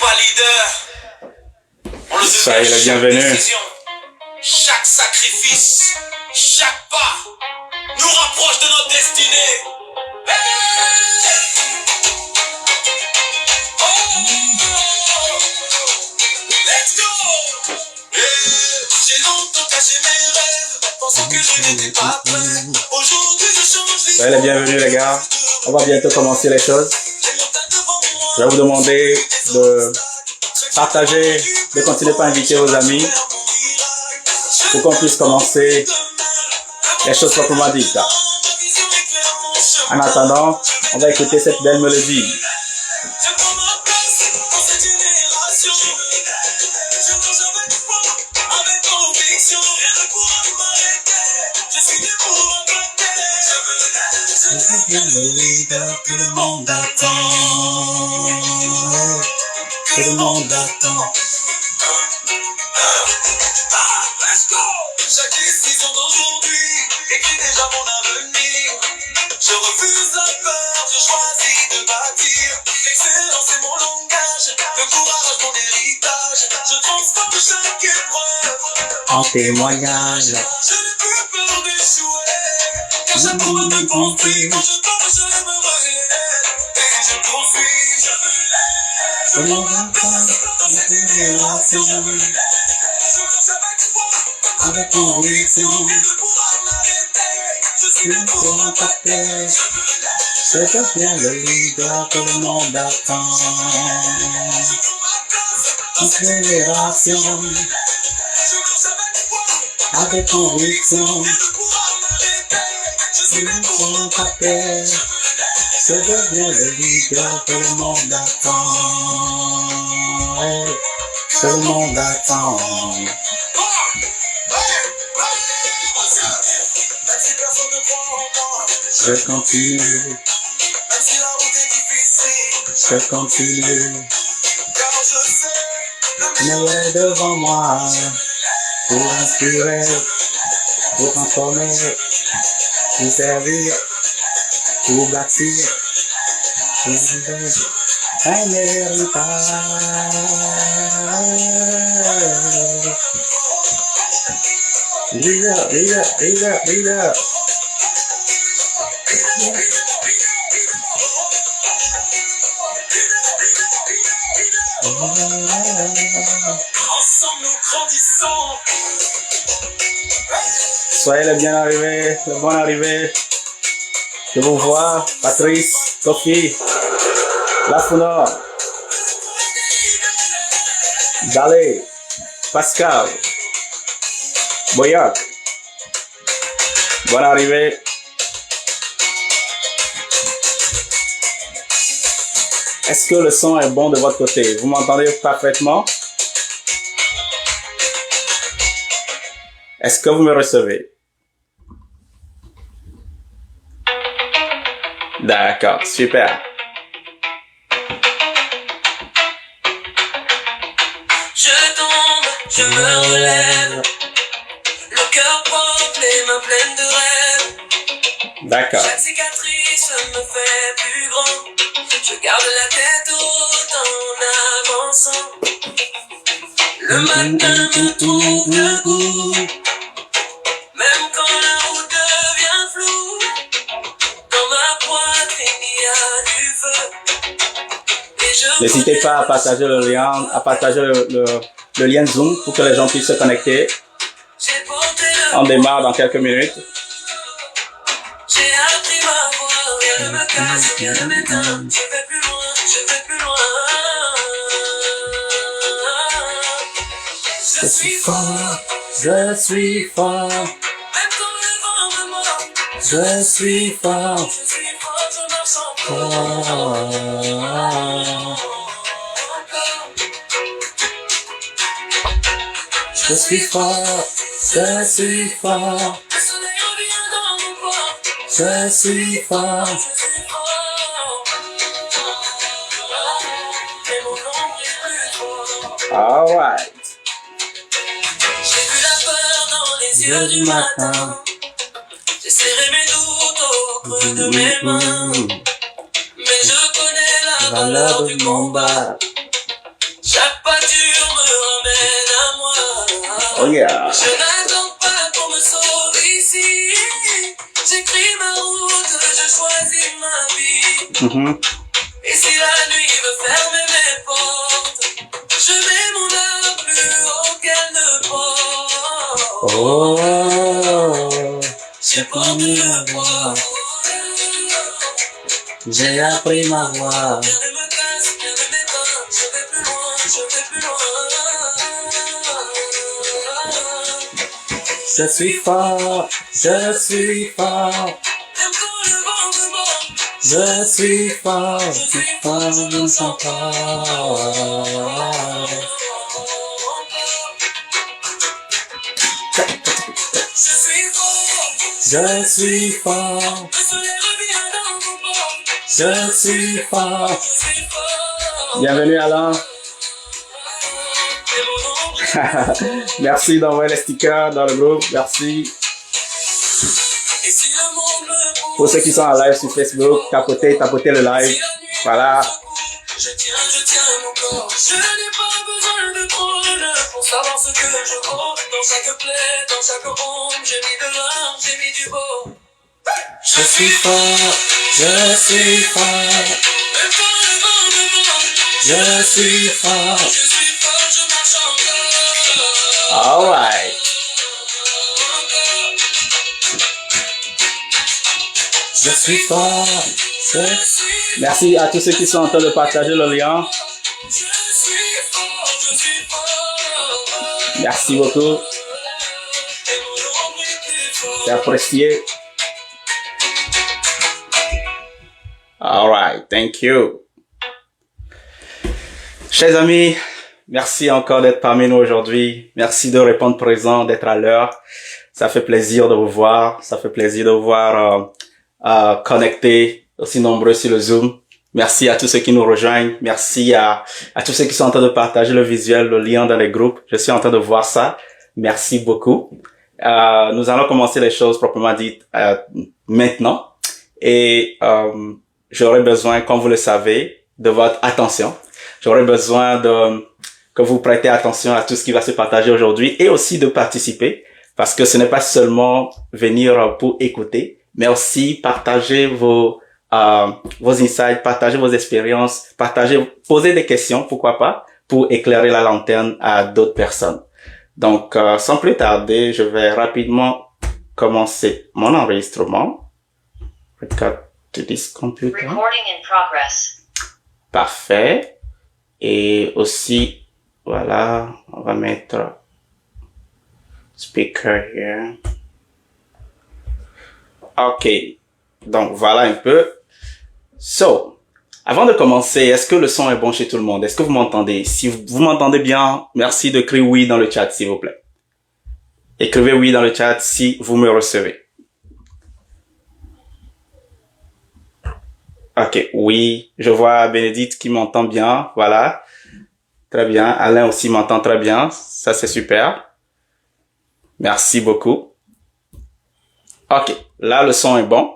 pas leader. On le Soyez le bienvenu. Chaque sacrifice, chaque pas nous rapproche de notre destinée. Let's go! J'ai longtemps caché mes rêves, pensant que je n'étais pas prêt. Aujourd'hui je change. Soyez les bienvenus les gars. On va bientôt commencer les choses. Je vais vous demander de partager, de continuer par inviter vos amis pour qu'on puisse commencer les choses proprement dites. En attendant, on va écouter cette belle mélodie. Que le monde attend, que le monde attend. Let's go! Chaque décision d'aujourd'hui écrit déjà mon avenir. Je refuse la peur, je choisis de bâtir. L'excellence est mon langage, le courage mon héritage. Je transforme chaque épreuve En témoignage. Je n'ai plus peur d'échouer. Quand j'apprends à me tromper, quand je tombe, je lève me relève. Et je poursuis, je me lève. Je m'en rappelle, la génération. Je marche avec foi, avec conviction. Et de pouvoir m'arrêter, je suis le pour impacter. Je deviens le leader que le monde attend. En génération, je marche avec foi, avec conviction. et de pouvoir m'arrêter. Je suis le pour Impacté, je deviens le leader que le monde attend. Que le monde attend. Même si personne ne croit en moi, Je continue, même si la route est difficile, je continue. car je sais le Mais est devant moi pour inspirer, pour transformer, pour servir, pour bâtir, pour vivre un héritage. Leader, leader, leader, leader. ensemble nous grandissons. Soyez les bien arrivés, les bons arrivés. Je vous vois, Patrice, Sophie, Lafuna, Dalé, Pascal, Boyac. Bonne arrivée. Est-ce que le son est bon de votre côté? Vous m'entendez parfaitement? Est-ce que vous me recevez? D'accord, super. Je tombe, je me relève. Le cœur porte les mains pleines de rêves. D'accord. Chaque cicatrice me fait plus grand. Je garde la tête haute en avançant. Le matin me trouve debout. Même quand la route devient floue. Dans ma poitrine il y a du feu. Et je N'hésitez pas à partager le lien, à partager le lien Zoom pour que les gens puissent se connecter. j'ai porté le On démarre dans quelques minutes. J'ai appris ma voix, rien ne me casse, rien ne m'éteint. Je vais plus loin, je vais plus loin. Je suis fort, Je suis fort, même quand le vent me mord. je suis fort. Je suis fort, je marche Oh. encore. Je suis fort, je suis fort, Le soleil revient dans mon corps. je suis fort. Je suis fort. Et mon ombre est plus fort. Alright. J'ai vu la peur dans les yeux du matin. J'ai serré mes doutes au creux de mes mains. Mais je connais la valeur du combat. Chaque pas dur me ramène à moi. Oh yeah. Je n'attends pas qu'on me sauve ici. J'écris ma route, je choisis ma vie. Et si la nuit veut fermer mes portes, je mets mon âme plus haut qu'elle ne porte. Oh, J'ai pas mis la voix. j'ai appris ma voix. Rien ne me casse, rien ne m'éteint. Je vais plus loin, je vais plus loin. Je suis fort, je suis fort. Même quand le vent me mord, Je suis fort, je ne sens pas. je suis fort. Je suis fort, Le soleil revient dans mon corps. je suis fort. Je suis fort. Bienvenue Alain. Et mon nom Merci d'envoyer les stickers dans le groupe. Merci. Et si le monde me pousse, Pour ceux qui sont en live sur Facebook, tapotez le live. Voilà. je tiens mon corps. Je n'ai pas besoin de trône pour savoir ce que je vaux. Dans chaque plaie, dans chaque ombre, j'ai mis de l'âme, j'ai mis du beau. Je suis fort, je suis fort, Même quand le vent me mord, je suis fort. je suis fort, je marche encore. Alright. Je suis fort. Merci à tous ceux qui sont en train de partager le lien. Je suis fort, je suis fort. Merci beaucoup. Et mon ombre est plus fort. C'est apprécié. Alright, thank you. Chers amis, merci encore d'être parmi nous aujourd'hui. Merci de répondre présent, d'être à l'heure. Ça fait plaisir de vous voir. Ça fait plaisir de vous voir connectés aussi nombreux sur le Zoom. Merci à tous ceux qui nous rejoignent. Merci à tous ceux qui sont en train de partager le visuel, le lien dans les groupes. Je suis en train de voir ça. Merci beaucoup. Nous allons commencer les choses proprement dites maintenant. Et j'aurai besoin, comme vous le savez, de votre attention. J'aurai besoin que vous prêtez attention à tout ce qui va se partager aujourd'hui et aussi de participer, parce que ce n'est pas seulement venir pour écouter, mais aussi partager vos insights, partager vos expériences, poser des questions, pourquoi pas, pour éclairer la lanterne à d'autres personnes. Donc, sans plus tarder, je vais rapidement commencer mon enregistrement. Record to this computer. Recording in progress. Parfait. Et aussi, voilà, on va mettre speaker here. OK. Donc, voilà un peu. So, avant de commencer, est-ce que le son est bon chez tout le monde? Est-ce que vous m'entendez? Si vous m'entendez bien, merci d'écrire oui dans le chat, s'il vous plaît. Écrivez oui dans le chat si vous me recevez. OK, oui, je vois Bénédicte qui m'entend bien, voilà. Très bien, Alain aussi m'entend très bien, ça c'est super. Merci beaucoup. OK, là le son est bon.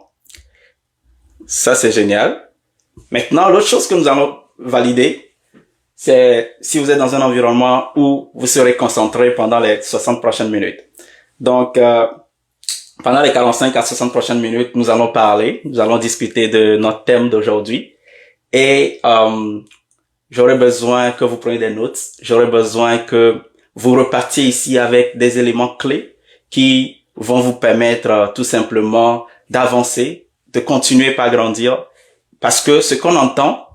Ça c'est génial. Maintenant, l'autre chose que nous allons valider, c'est si vous êtes dans un environnement où vous serez concentré pendant les 60 prochaines minutes. Donc, pendant les 45 à 60 prochaines minutes, nous allons discuter de notre thème d'aujourd'hui. Et j'aurais besoin que vous preniez des notes. J'aurais besoin que vous repartiez ici avec des éléments clés qui vont vous permettre tout simplement d'avancer, de continuer par grandir. Parce que ce qu'on entend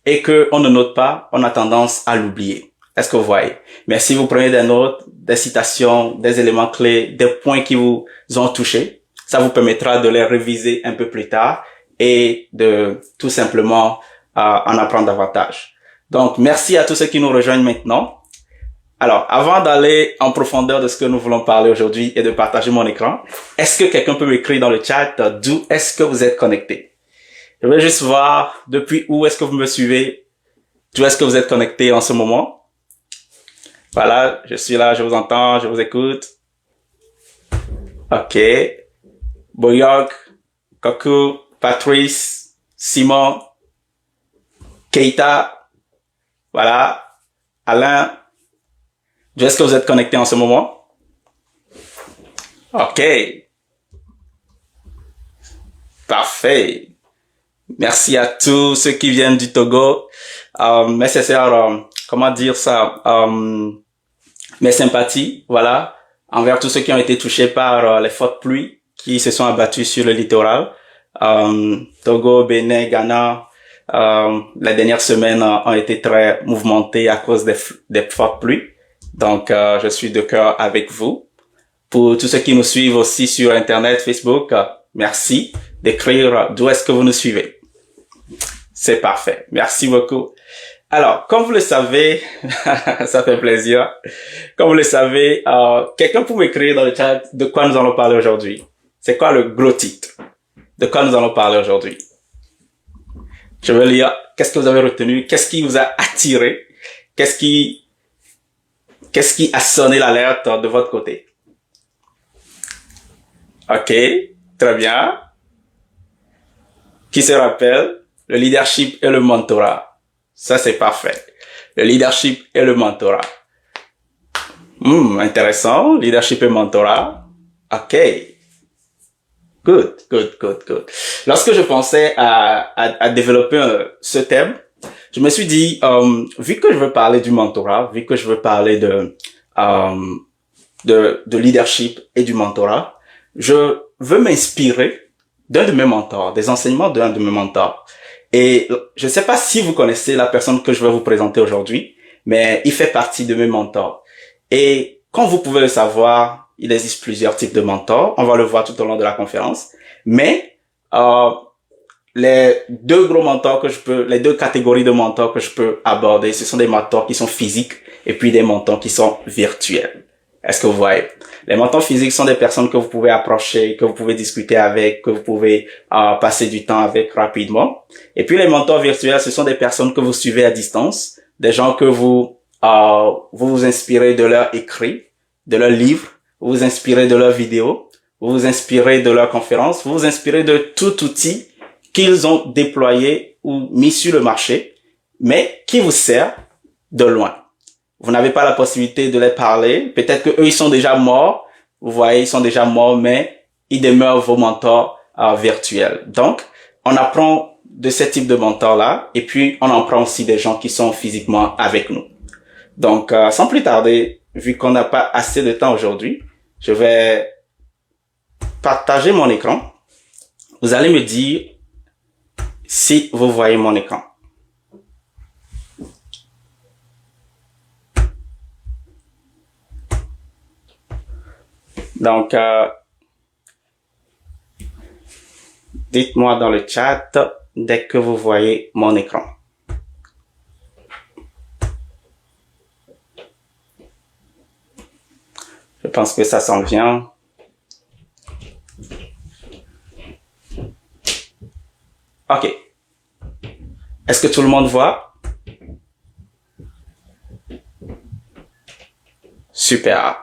et qu'on ne note pas, on a tendance à l'oublier. Est-ce que vous voyez? Mais si vous prenez des notes, des citations, des éléments clés, des points qui vous ont touché, ça vous permettra de les réviser un peu plus tard et de tout simplement en apprendre davantage. Donc, merci à tous ceux qui nous rejoignent maintenant. Alors, avant d'aller en profondeur de ce que nous voulons parler aujourd'hui et de partager mon écran, est-ce que quelqu'un peut m'écrire dans le chat d'où est-ce que vous êtes connecté? Je vais juste voir depuis où est-ce que vous me suivez, d'où est-ce que vous êtes connecté en ce moment. Voilà, je suis là, je vous entends, je vous écoute. OK. Boyok, Koku, Patrice, Simon, Keita. Voilà. Alain, est-ce que vous êtes connecté en ce moment? OK. Parfait. Merci à tous ceux qui viennent du Togo. Mes sincères, comment dire ça? Mes sympathies, voilà, envers tous ceux qui ont été touchés par les fortes pluies qui se sont abattues sur le littoral. Togo, Bénin, Ghana, les dernières semaines ont été très mouvementées à cause des fortes pluies. Donc, je suis de cœur avec vous. Pour tous ceux qui nous suivent aussi sur Internet, Facebook, merci d'écrire d'où est-ce que vous nous suivez. C'est parfait. Merci beaucoup. Alors, comme vous le savez, ça fait plaisir. Comme vous le savez, quelqu'un peut m'écrire dans le chat de quoi nous allons parler aujourd'hui. C'est quoi le gros titre? De quoi nous allons parler aujourd'hui? Je vais lire. Qu'est-ce que vous avez retenu? Qu'est-ce qui vous a attiré? Qu'est-ce qui a sonné l'alerte de votre côté? OK. Très bien. Qui se rappelle? Le leadership et le mentorat. Ça, c'est parfait. Le leadership et le mentorat. Intéressant. Leadership et mentorat. OK. Good. Lorsque je pensais à développer ce thème, je me suis dit, vu que je veux parler du mentorat, vu que je veux parler de leadership et du mentorat, je veux m'inspirer d'un de mes mentors, des enseignements d'un de mes mentors. Et je ne sais pas si vous connaissez la personne que je vais vous présenter aujourd'hui, mais il fait partie de mes mentors. Et comme vous pouvez le savoir, il existe plusieurs types de mentors. On va le voir tout au long de la conférence. Mais les deux gros mentors les deux catégories de mentors que je peux aborder, ce sont des mentors qui sont physiques et puis des mentors qui sont virtuels. Est-ce que vous voyez? Les mentors physiques sont des personnes que vous pouvez approcher, que vous pouvez discuter avec, que vous pouvez passer du temps avec rapidement. Et puis les mentors virtuels, ce sont des personnes que vous suivez à distance, des gens que vous vous inspirez de leurs écrits, de leurs livres, vous vous inspirez de leurs vidéos, vous vous inspirez de leurs conférences, vous vous inspirez de tout outil qu'ils ont déployé ou mis sur le marché, mais qui vous sert de loin. Vous n'avez pas la possibilité de les parler. Peut-être que eux, ils sont déjà morts. Vous voyez, ils sont déjà morts, mais ils demeurent vos mentors virtuels. Donc, on apprend de ce type de mentors-là, et puis on en prend aussi des gens qui sont physiquement avec nous. Donc, sans plus tarder, vu qu'on n'a pas assez de temps aujourd'hui, je vais partager mon écran. Vous allez me dire si vous voyez mon écran. Donc, dites-moi dans le chat dès que vous voyez mon écran. Je pense que ça s'en vient. OK. Est-ce que tout le monde voit? Super.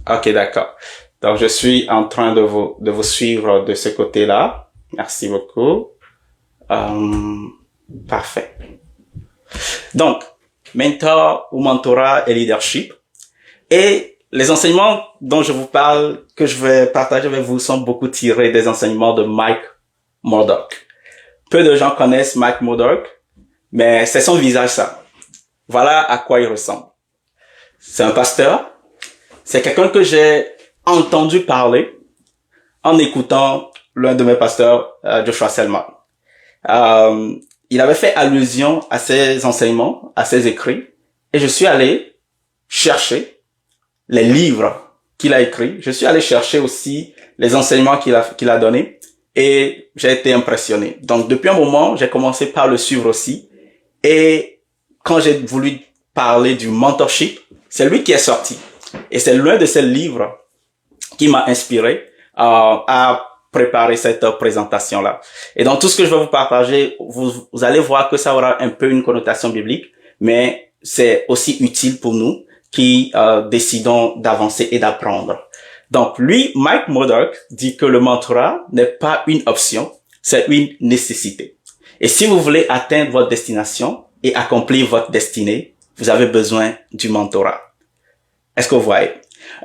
OK, d'accord. Donc, je suis en train de vous suivre de ce côté-là. Merci beaucoup. Parfait. Donc, mentor ou mentorat et leadership. Et les enseignements dont je vous parle, que je vais partager avec vous, sont beaucoup tirés des enseignements de Mike Murdock. Peu de gens connaissent Mike Murdock, mais c'est son visage, ça. Voilà à quoi il ressemble. C'est un pasteur. C'est quelqu'un que j'ai entendu parler en écoutant l'un de mes pasteurs, Joshua Selman. Il avait fait allusion à ses enseignements, à ses écrits, et je suis allé chercher les livres qu'il a écrits. Je suis allé chercher aussi les enseignements qu'il a donnés, et j'ai été impressionné. Donc, depuis un moment, j'ai commencé par le suivre aussi, et quand j'ai voulu parler du mentorship, c'est lui qui est sorti. Et c'est l'un de ces livres qui m'a inspiré à préparer cette présentation-là. Et dans tout ce que je vais vous partager, vous allez voir que ça aura un peu une connotation biblique, mais c'est aussi utile pour nous qui décidons d'avancer et d'apprendre. Donc, lui, Mike Murdock, dit que le mentorat n'est pas une option, c'est une nécessité. Et si vous voulez atteindre votre destination et accomplir votre destinée, vous avez besoin du mentorat. Est-ce que vous voyez?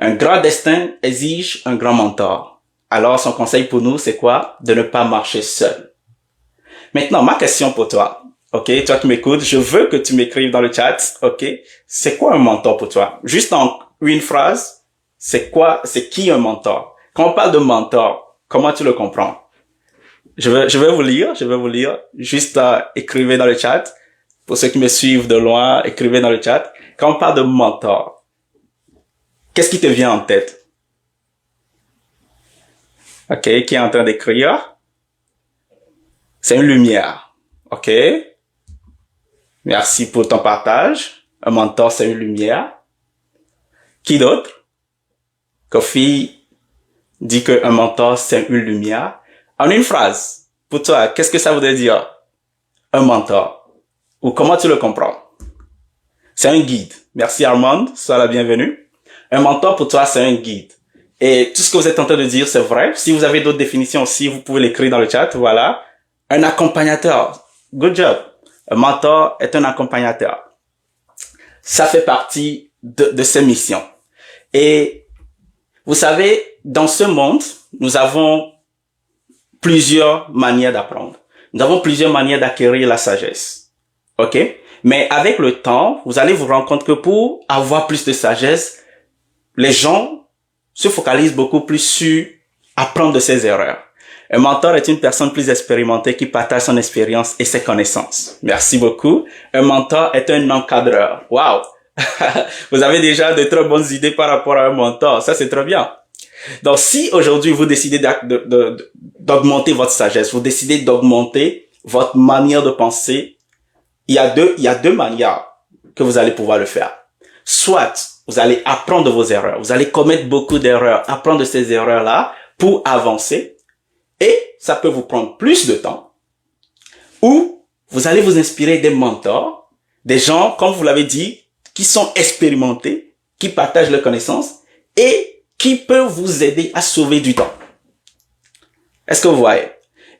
Un grand destin exige un grand mentor. Alors, son conseil pour nous, c'est quoi? De ne pas marcher seul. Maintenant, ma question pour toi. OK, toi qui m'écoutes, je veux que tu m'écrives dans le chat. OK, c'est quoi un mentor pour toi? Juste en une phrase, c'est qui un mentor? Quand on parle de mentor, comment tu le comprends? Je vais vous lire. Juste écrivez dans le chat. Pour ceux qui me suivent de loin, écrivez dans le chat. Quand on parle de mentor, qu'est-ce qui te vient en tête? OK, qui est en train d'écrire? C'est une lumière. OK? Merci pour ton partage. Un mentor, c'est une lumière. Qui d'autre? Kofi dit qu'un mentor, c'est une lumière. En une phrase, pour toi, qu'est-ce que ça voudrait dire? Un mentor. Ou comment tu le comprends? C'est un guide. Merci Armand, sois la bienvenue. Un mentor pour toi, c'est un guide. Et tout ce que vous êtes en train de dire, c'est vrai. Si vous avez d'autres définitions aussi, vous pouvez l'écrire dans le chat. Voilà. Un accompagnateur. Good job. Un mentor est un accompagnateur. Ça fait partie de ses missions. Et vous savez, dans ce monde, nous avons plusieurs manières d'apprendre. Nous avons plusieurs manières d'acquérir la sagesse. OK? Mais avec le temps, vous allez vous rendre compte que pour avoir plus de sagesse, les gens se focalisent beaucoup plus sur apprendre de ses erreurs. Un mentor est une personne plus expérimentée qui partage son expérience et ses connaissances. Merci beaucoup. Un mentor est un encadreur. Wow! Vous avez déjà de très bonnes idées par rapport à un mentor. Ça, c'est très bien. Donc, si aujourd'hui vous décidez d'augmenter votre sagesse, vous décidez d'augmenter votre manière de penser, il y a deux manières que vous allez pouvoir le faire. Soit vous allez apprendre de vos erreurs, vous allez commettre beaucoup d'erreurs, apprendre de ces erreurs-là pour avancer, et ça peut vous prendre plus de temps. Ou vous allez vous inspirer des mentors, des gens, comme vous l'avez dit, qui sont expérimentés, qui partagent leurs connaissances et qui peuvent vous aider à sauver du temps. Est-ce que vous voyez?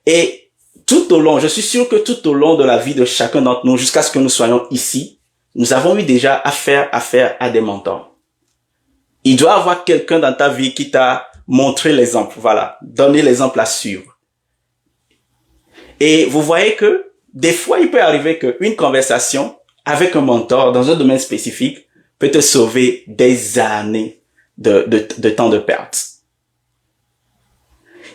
Et tout au long, je suis sûr que tout au long de la vie de chacun d'entre nous, jusqu'à ce que nous soyons ici, nous avons eu déjà affaire à des mentors. Il doit y avoir quelqu'un dans ta vie qui t'a montré l'exemple, voilà, donné l'exemple à suivre. Et vous voyez que des fois, il peut arriver qu'une conversation avec un mentor dans un domaine spécifique peut te sauver des années de temps de perte.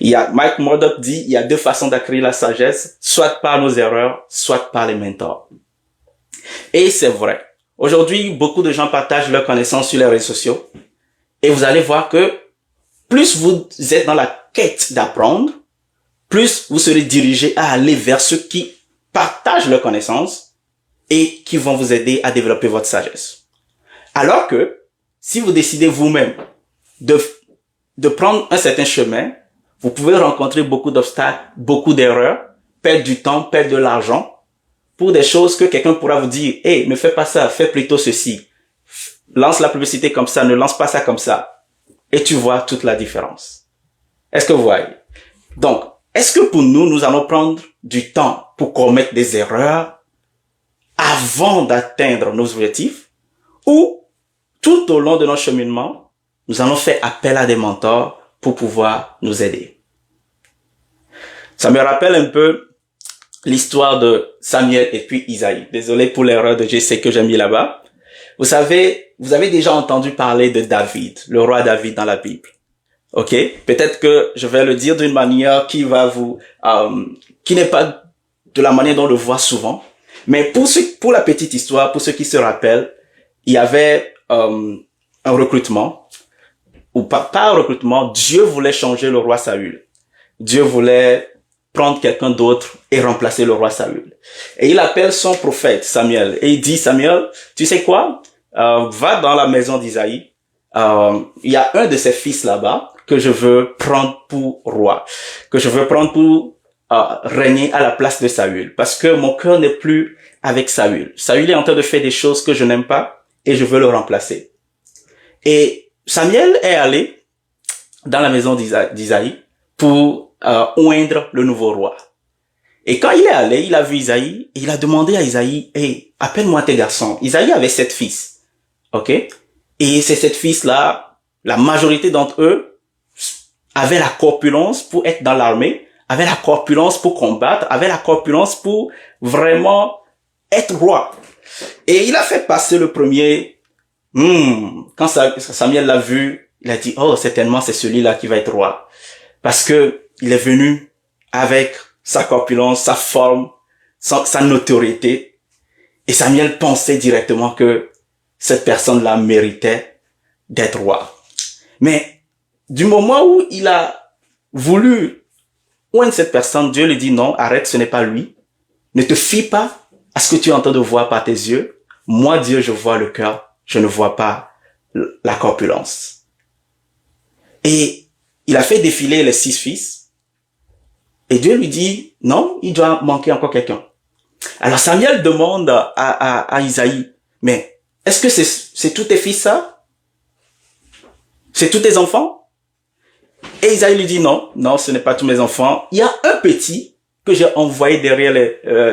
Mike Murdock dit, il y a deux façons d'acquérir la sagesse, soit par nos erreurs, soit par les mentors. Et c'est vrai. Aujourd'hui, beaucoup de gens partagent leurs connaissances sur les réseaux sociaux. Et vous allez voir que plus vous êtes dans la quête d'apprendre, plus vous serez dirigé à aller vers ceux qui partagent leurs connaissances et qui vont vous aider à développer votre sagesse. Alors que, si vous décidez vous-même de prendre un certain chemin, vous pouvez rencontrer beaucoup d'obstacles, beaucoup d'erreurs, perdre du temps, perdre de l'argent pour des choses que quelqu'un pourra vous dire, hey, ne fais pas ça, fais plutôt ceci. Lance la publicité comme ça, ne lance pas ça comme ça. Et tu vois toute la différence. Est-ce que vous voyez? Donc, est-ce que pour nous, nous allons prendre du temps pour commettre des erreurs avant d'atteindre nos objectifs? Ou tout au long de notre cheminement, nous allons faire appel à des mentors pour pouvoir nous aider. Ça me rappelle un peu l'histoire de Samuel et puis Isaïe. Désolé pour l'erreur de GC que j'ai mis là-bas. Vous savez, vous avez déjà entendu parler de David, le roi David dans la Bible. OK? Peut-être que je vais le dire d'une manière qui va qui n'est pas de la manière dont on le voit souvent. Mais pour la petite histoire, pour ceux qui se rappellent, il y avait un recrutement, ou pas un recrutement, Dieu voulait changer le roi Saül. Dieu voulait prendre quelqu'un d'autre et remplacer le roi Saül. Et il appelle son prophète Samuel et il dit, Samuel, tu sais quoi? Va dans la maison d'Isaïe. Il y a un de ses fils là-bas que je veux prendre pour roi, que je veux prendre pour régner à la place de Saül, parce que mon cœur n'est plus avec Saül. Saül est en train de faire des choses que je n'aime pas et je veux le remplacer. Et Samuel est allé dans la maison d'Isaïe pour oindre le nouveau roi. Et quand il est allé, il a vu Isaïe, et il a demandé à Isaïe, hey, appelle-moi tes garçons. Isaïe avait 7 fils. OK? Et ces 7 fils-là, la majorité d'entre eux avaient la corpulence pour être dans l'armée, avaient la corpulence pour combattre, avaient la corpulence pour vraiment être roi. Et il a fait passer le premier. Quand Samuel l'a vu, il a dit, oh, certainement c'est celui-là qui va être roi. Parce que il est venu avec sa corpulence, sa forme, sa notoriété. Et Samuel pensait directement que cette personne-là méritait d'être roi. Mais du moment où il a voulu oindre cette personne, Dieu lui dit non, arrête, ce n'est pas lui. Ne te fie pas à ce que tu es en train de voir par tes yeux. Moi, Dieu, je vois le cœur, je ne vois pas la corpulence. Et il a fait défiler les 6 fils. Et Dieu lui dit, non, il doit manquer encore quelqu'un. Alors Samuel demande à Isaïe, mais est-ce que c'est tous tes fils ça? C'est tous tes enfants? Et Isaïe lui dit, non, ce n'est pas tous mes enfants. Il y a un petit que j'ai envoyé derrière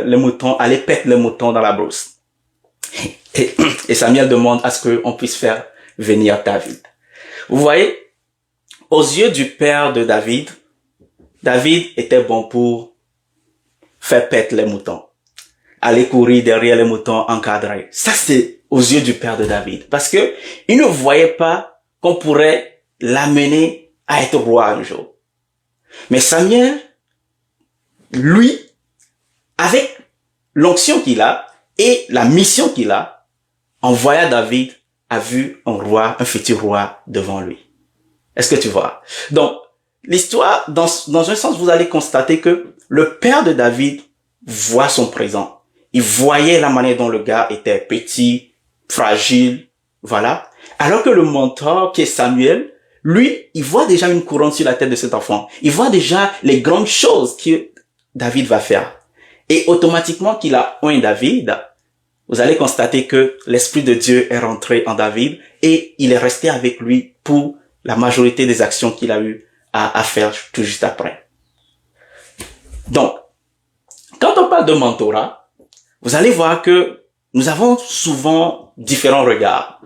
les moutons, aller pète les moutons dans la brousse. Et Samuel demande à ce qu'on puisse faire venir David. Vous voyez, aux yeux du père de David, David était bon pour faire paître les moutons, aller courir derrière les moutons encadrés. Ça, c'est aux yeux du père de David. Parce que il ne voyait pas qu'on pourrait l'amener à être roi un jour. Mais Samuel, lui, avec l'onction qu'il a et la mission qu'il a, en voyant David, a vu un roi, un futur roi devant lui. Est-ce que tu vois? Donc, l'histoire, dans un sens, vous allez constater que le père de David voit son présent. Il voyait la manière dont le gars était petit, fragile, voilà. Alors que le mentor, qui est Samuel, lui, il voit déjà une couronne sur la tête de cet enfant. Il voit déjà les grandes choses que David va faire. Et automatiquement qu'il a oint David, vous allez constater que l'Esprit de Dieu est rentré en David et il est resté avec lui pour la majorité des actions qu'il a eu à faire tout juste après. Donc, quand on parle de mentorat, vous allez voir que nous avons souvent différents regards.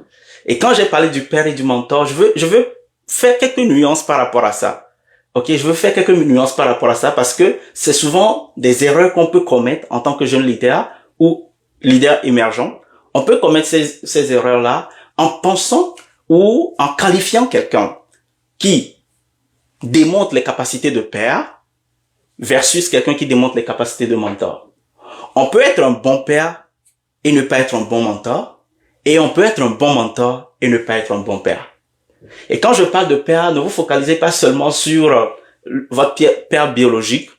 Et quand j'ai parlé du père et du mentor, je veux faire quelques nuances par rapport à ça. Ok, je veux faire quelques nuances par rapport à ça parce que c'est souvent des erreurs qu'on peut commettre en tant que jeune leader ou leader émergent. On peut commettre ces erreurs-là en pensant ou en qualifiant quelqu'un qui démontre les capacités de père versus quelqu'un qui démontre les capacités de mentor. On peut être un bon père et ne pas être un bon mentor, et on peut être un bon mentor et ne pas être un bon père. Et quand je parle de père, ne vous focalisez pas seulement sur votre père biologique.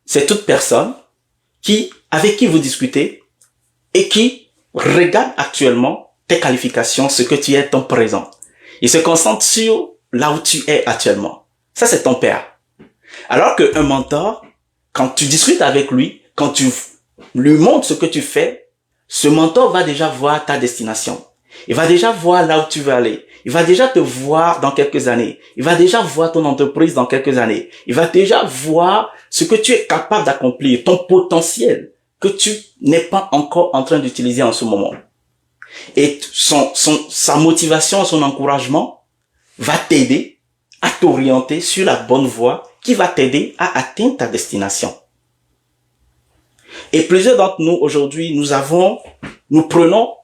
C'est toute personne avec qui vous discutez et qui regarde actuellement tes qualifications, ce que tu es, ton présent. Il se concentre sur là où tu es actuellement. Ça, c'est ton père. Alors qu'un mentor, quand tu discutes avec lui, quand tu lui montres ce que tu fais, ce mentor va déjà voir ta destination. Il va déjà voir là où tu veux aller. Il va déjà te voir dans quelques années. Il va déjà voir ton entreprise dans quelques années. Il va déjà voir ce que tu es capable d'accomplir, ton potentiel que tu n'es pas encore en train d'utiliser en ce moment. Et sa motivation, son encouragement va t'aider à t'orienter sur la bonne voie qui va t'aider à atteindre ta destination. Et plusieurs d'entre nous aujourd'hui, nous prenons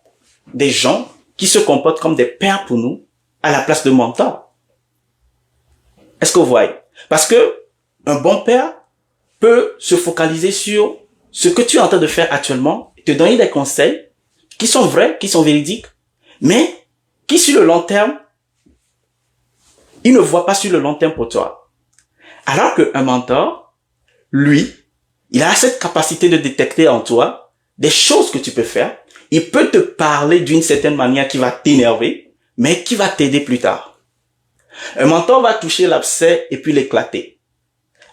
des gens qui se comportent comme des pères pour nous à la place de mentors. Est-ce que vous voyez? Parce que un bon père peut se focaliser sur ce que tu es en train de faire actuellement, te donner des conseils qui sont vrais, qui sont véridiques, mais qui sur le long terme, il ne voit pas sur le long terme pour toi. Alors qu'un mentor, lui, il a cette capacité de détecter en toi des choses que tu peux faire. Il peut te parler d'une certaine manière qui va t'énerver, mais qui va t'aider plus tard. Un mentor va toucher l'abcès et puis l'éclater.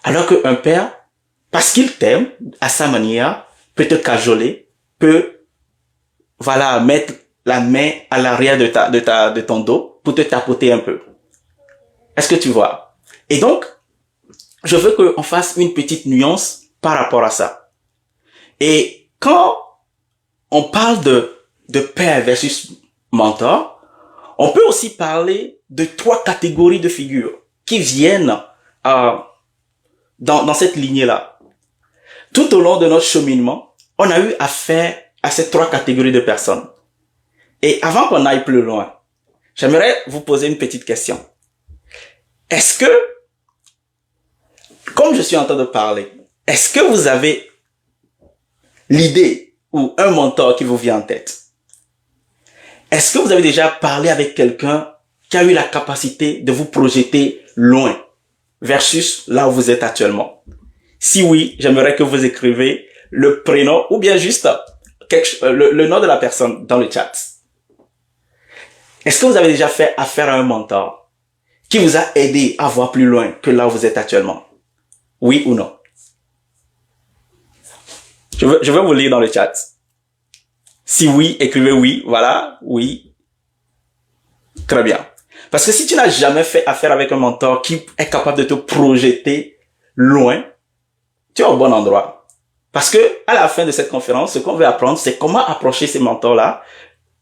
Alors qu'un père, parce qu'il t'aime à sa manière, peut te cajoler, peut, mettre la main à l'arrière de ton dos pour te tapoter un peu. Est-ce que tu vois? Et donc, je veux qu'on fasse une petite nuance par rapport à ça. Et quand on parle de père versus mentor, on peut aussi parler de 3 catégories de figures qui viennent dans cette lignée-là. Tout au long de notre cheminement, on a eu affaire à ces 3 catégories de personnes. Et avant qu'on aille plus loin, j'aimerais vous poser une petite question. Est-ce que, comme je suis en train de parler, est-ce que vous avez l'idée ou un mentor qui vous vient en tête? Est-ce que vous avez déjà parlé avec quelqu'un qui a eu la capacité de vous projeter loin versus là où vous êtes actuellement? Si oui, j'aimerais que vous écrivez le prénom ou bien juste le nom de la personne dans le chat. Est-ce que vous avez déjà fait affaire à un mentor qui vous a aidé à voir plus loin que là où vous êtes actuellement? Oui ou non? Je vais vous lire dans le chat. Si oui, écrivez oui. Voilà, oui. Très bien. Parce que si tu n'as jamais fait affaire avec un mentor qui est capable de te projeter loin, tu es au bon endroit. Parce que à la fin de cette conférence, ce qu'on veut apprendre, c'est comment approcher ces mentors-là,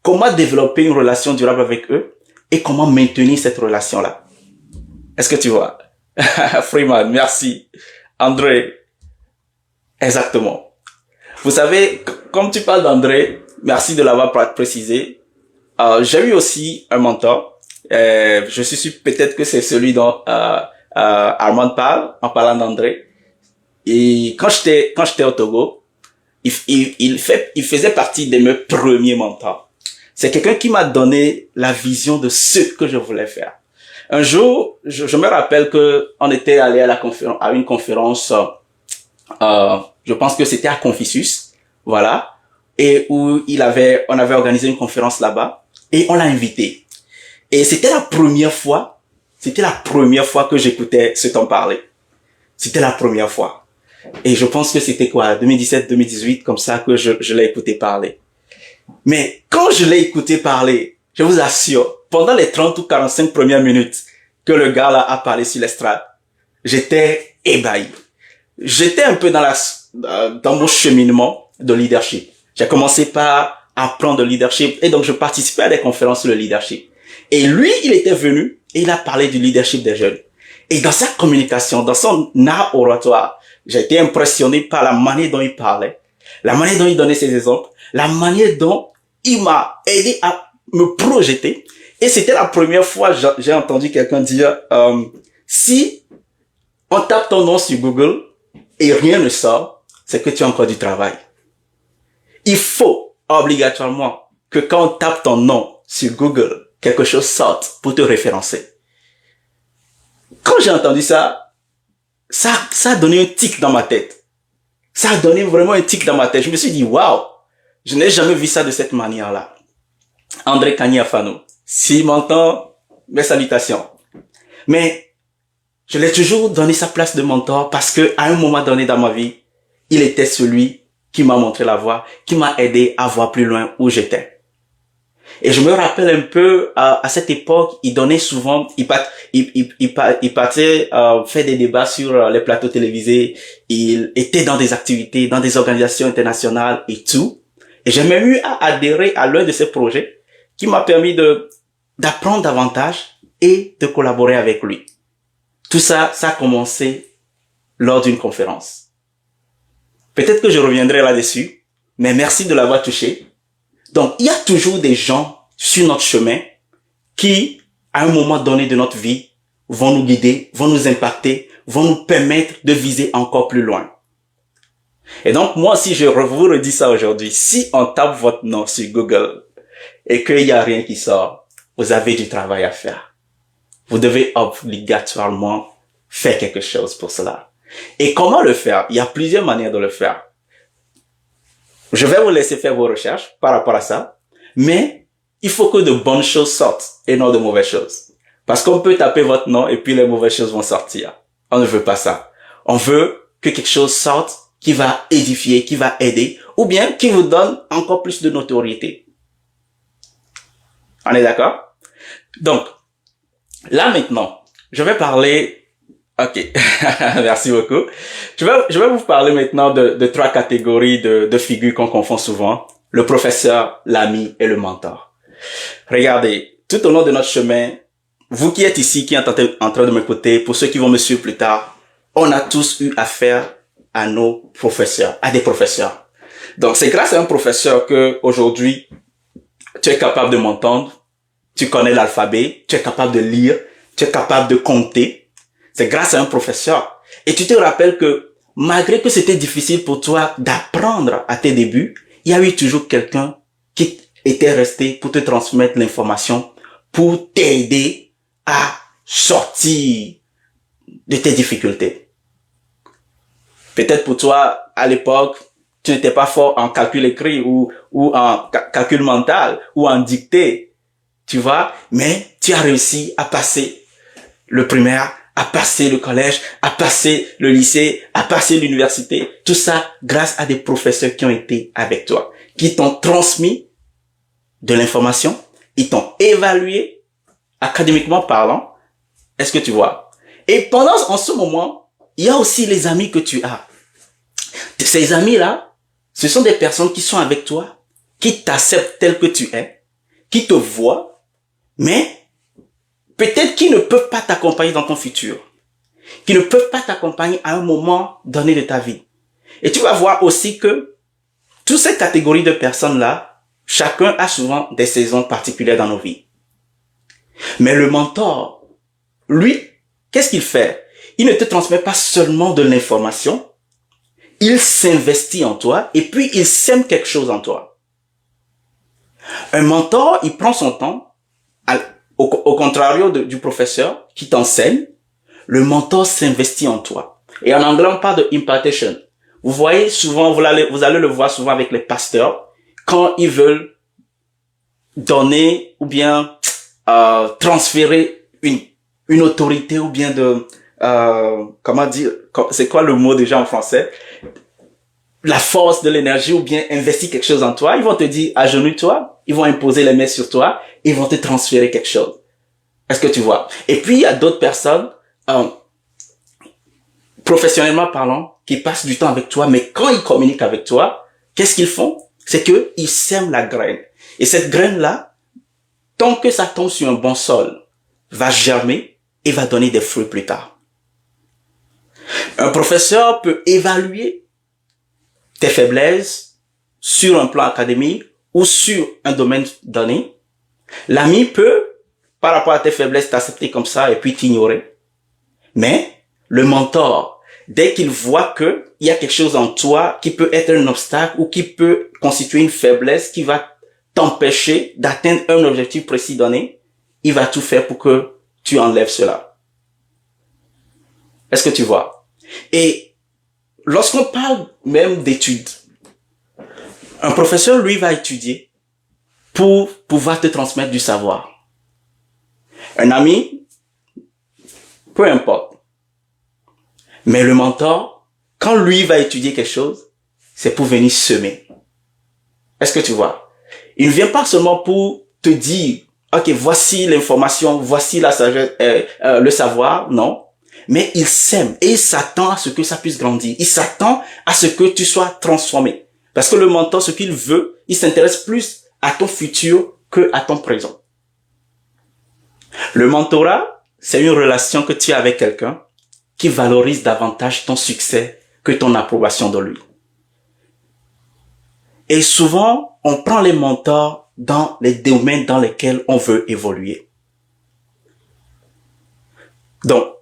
comment développer une relation durable avec eux et comment maintenir cette relation-là. Est-ce que tu vois? Freeman, merci. André, exactement. Vous savez, comme tu parles d'André, merci de l'avoir précisé. J'ai eu aussi un mentor. Je suis sûr peut-être que c'est celui dont Armand parle en parlant d'André. Et quand j'étais au Togo, il faisait partie de mes premiers mentors. C'est quelqu'un qui m'a donné la vision de ce que je voulais faire. Un jour, je me rappelle que on était allé à une conférence, je pense que c'était à Confucius, voilà, et où on avait organisé une conférence là-bas, et on l'a invité. Et c'était la première fois que j'écoutais cet homme parler. C'était la première fois. Et je pense que c'était 2017-2018, comme ça que je l'ai écouté parler. Mais quand je l'ai écouté parler, je vous assure, pendant les 30 ou 45 premières minutes que le gars là a parlé sur l'estrade, j'étais ébahi. J'étais un peu dans mon cheminement de leadership. J'ai commencé par apprendre le leadership et donc je participais à des conférences sur le leadership. Et lui, il était venu et il a parlé du leadership des jeunes. Et dans sa communication, dans son art oratoire, j'ai été impressionné par la manière dont il parlait, la manière dont il donnait ses exemples, la manière dont il m'a aidé à me projeter. Et c'était la première fois que j'ai entendu quelqu'un dire, si on tape ton nom sur Google et rien ne sort, c'est que tu as encore du travail. Il faut obligatoirement que quand on tape ton nom sur Google, quelque chose sorte pour te référencer. Quand j'ai entendu ça a donné un tic dans ma tête. Ça a donné vraiment un tic dans ma tête. Je me suis dit, waouh, je n'ai jamais vu ça de cette manière-là. André Kanyafano, s'il m'entend, mes salutations. Mais je l'ai toujours donné sa place de mentor parce que à un moment donné dans ma vie, il était celui qui m'a montré la voie, qui m'a aidé à voir plus loin où j'étais. Et je me rappelle un peu, à cette époque, il donnait souvent, il partait faire des débats sur les plateaux télévisés, il était dans des activités, dans des organisations internationales et tout. Et j'ai même eu à adhérer à l'un de ces projets qui m'a permis d'apprendre davantage et de collaborer avec lui. Tout ça, ça a commencé lors d'une conférence. Peut-être que je reviendrai là-dessus, mais merci de l'avoir touché. Donc, il y a toujours des gens sur notre chemin qui, à un moment donné de notre vie, vont nous guider, vont nous impacter, vont nous permettre de viser encore plus loin. Et donc, moi aussi, je vous redis ça aujourd'hui. Si on tape votre nom sur Google et qu'il n'y a rien qui sort, vous avez du travail à faire. Vous devez obligatoirement faire quelque chose pour cela. Et comment le faire? Il y a plusieurs manières de le faire. Je vais vous laisser faire vos recherches par rapport à ça, mais il faut que de bonnes choses sortent et non de mauvaises choses. Parce qu'on peut taper votre nom et puis les mauvaises choses vont sortir. On ne veut pas ça. On veut que quelque chose sorte qui va édifier, qui va aider, ou bien qui vous donne encore plus de notoriété. On est d'accord? Donc, là maintenant, je vais parler Ok, merci beaucoup. Je vais vous parler maintenant de trois catégories de figures qu'on confond souvent. Le professeur, l'ami et le mentor. Regardez, tout au long de notre chemin, vous qui êtes ici, qui êtes en train de m'écouter, pour ceux qui vont me suivre plus tard, on a tous eu affaire à nos professeurs, à des professeurs. Donc, c'est grâce à un professeur que aujourd'hui, tu es capable de m'entendre, tu connais l'alphabet, tu es capable de lire, tu es capable de compter. C'est grâce à un professeur. Et tu te rappelles que malgré que c'était difficile pour toi d'apprendre à tes débuts, il y a eu toujours quelqu'un qui était resté pour te transmettre l'information, pour t'aider à sortir de tes difficultés. Peut-être pour toi, à l'époque, tu n'étais pas fort en calcul écrit ou en calcul mental ou en dictée, tu vois, mais tu as réussi à passer le primaire, à passer le collège, à passer le lycée, à passer l'université. Tout ça grâce à des professeurs qui ont été avec toi, qui t'ont transmis de l'information, ils t'ont évalué académiquement parlant. Est-ce que tu vois? Et en ce moment, il y a aussi les amis que tu as. Ces amis-là, ce sont des personnes qui sont avec toi, qui t'acceptent tel que tu es, qui te voient, mais peut-être qui ne peuvent pas t'accompagner dans ton futur, qui ne peuvent pas t'accompagner à un moment donné de ta vie. Et tu vas voir aussi que toutes ces catégories de personnes-là, chacun a souvent des saisons particulières dans nos vies. Mais le mentor, lui, qu'est-ce qu'il fait? Il ne te transmet pas seulement de l'information, il s'investit en toi et puis il sème quelque chose en toi. Un mentor, il prend son temps, au contrario du professeur qui t'enseigne, le mentor s'investit en toi. Et en anglais, on parle de impartation. Vous voyez souvent, vous allez le voir souvent avec les pasteurs, quand ils veulent donner ou bien transférer une autorité ou bien comment dire, c'est quoi le mot déjà en français? La force de l'énergie ou bien investir quelque chose en toi, ils vont te dire agenouille-toi, ils vont imposer les mains sur toi, ils vont te transférer quelque chose. Est-ce que tu vois? Et puis il y a d'autres personnes, professionnellement parlant, qui passent du temps avec toi, mais quand ils communiquent avec toi, qu'est-ce qu'ils font? C'est que ils sèment la graine. Et cette graine-là, tant que ça tombe sur un bon sol, va germer et va donner des fruits plus tard. Un professeur peut évaluer tes faiblesses sur un plan académique ou sur un domaine donné. L'ami peut, par rapport à tes faiblesses, t'accepter comme ça et puis t'ignorer. Mais le mentor, dès qu'il voit que il y a quelque chose en toi qui peut être un obstacle ou qui peut constituer une faiblesse qui va t'empêcher d'atteindre un objectif précis donné, il va tout faire pour que tu enlèves cela. Est-ce que tu vois? Et lorsqu'on parle même d'études, un professeur, lui, va étudier pour pouvoir te transmettre du savoir. Un ami, peu importe. Mais le mentor, quand lui va étudier quelque chose, c'est pour venir semer. Est-ce que tu vois? Il ne vient pas seulement pour te dire, ok, voici l'information, voici la sagesse, le savoir, non. Mais il sème et il s'attend à ce que ça puisse grandir. Il s'attend à ce que tu sois transformé. Parce que le mentor, ce qu'il veut, il s'intéresse plus à ton futur que à ton présent. Le mentorat, c'est une relation que tu as avec quelqu'un qui valorise davantage ton succès que ton approbation de lui. Et souvent, on prend les mentors dans les domaines dans lesquels on veut évoluer. Donc,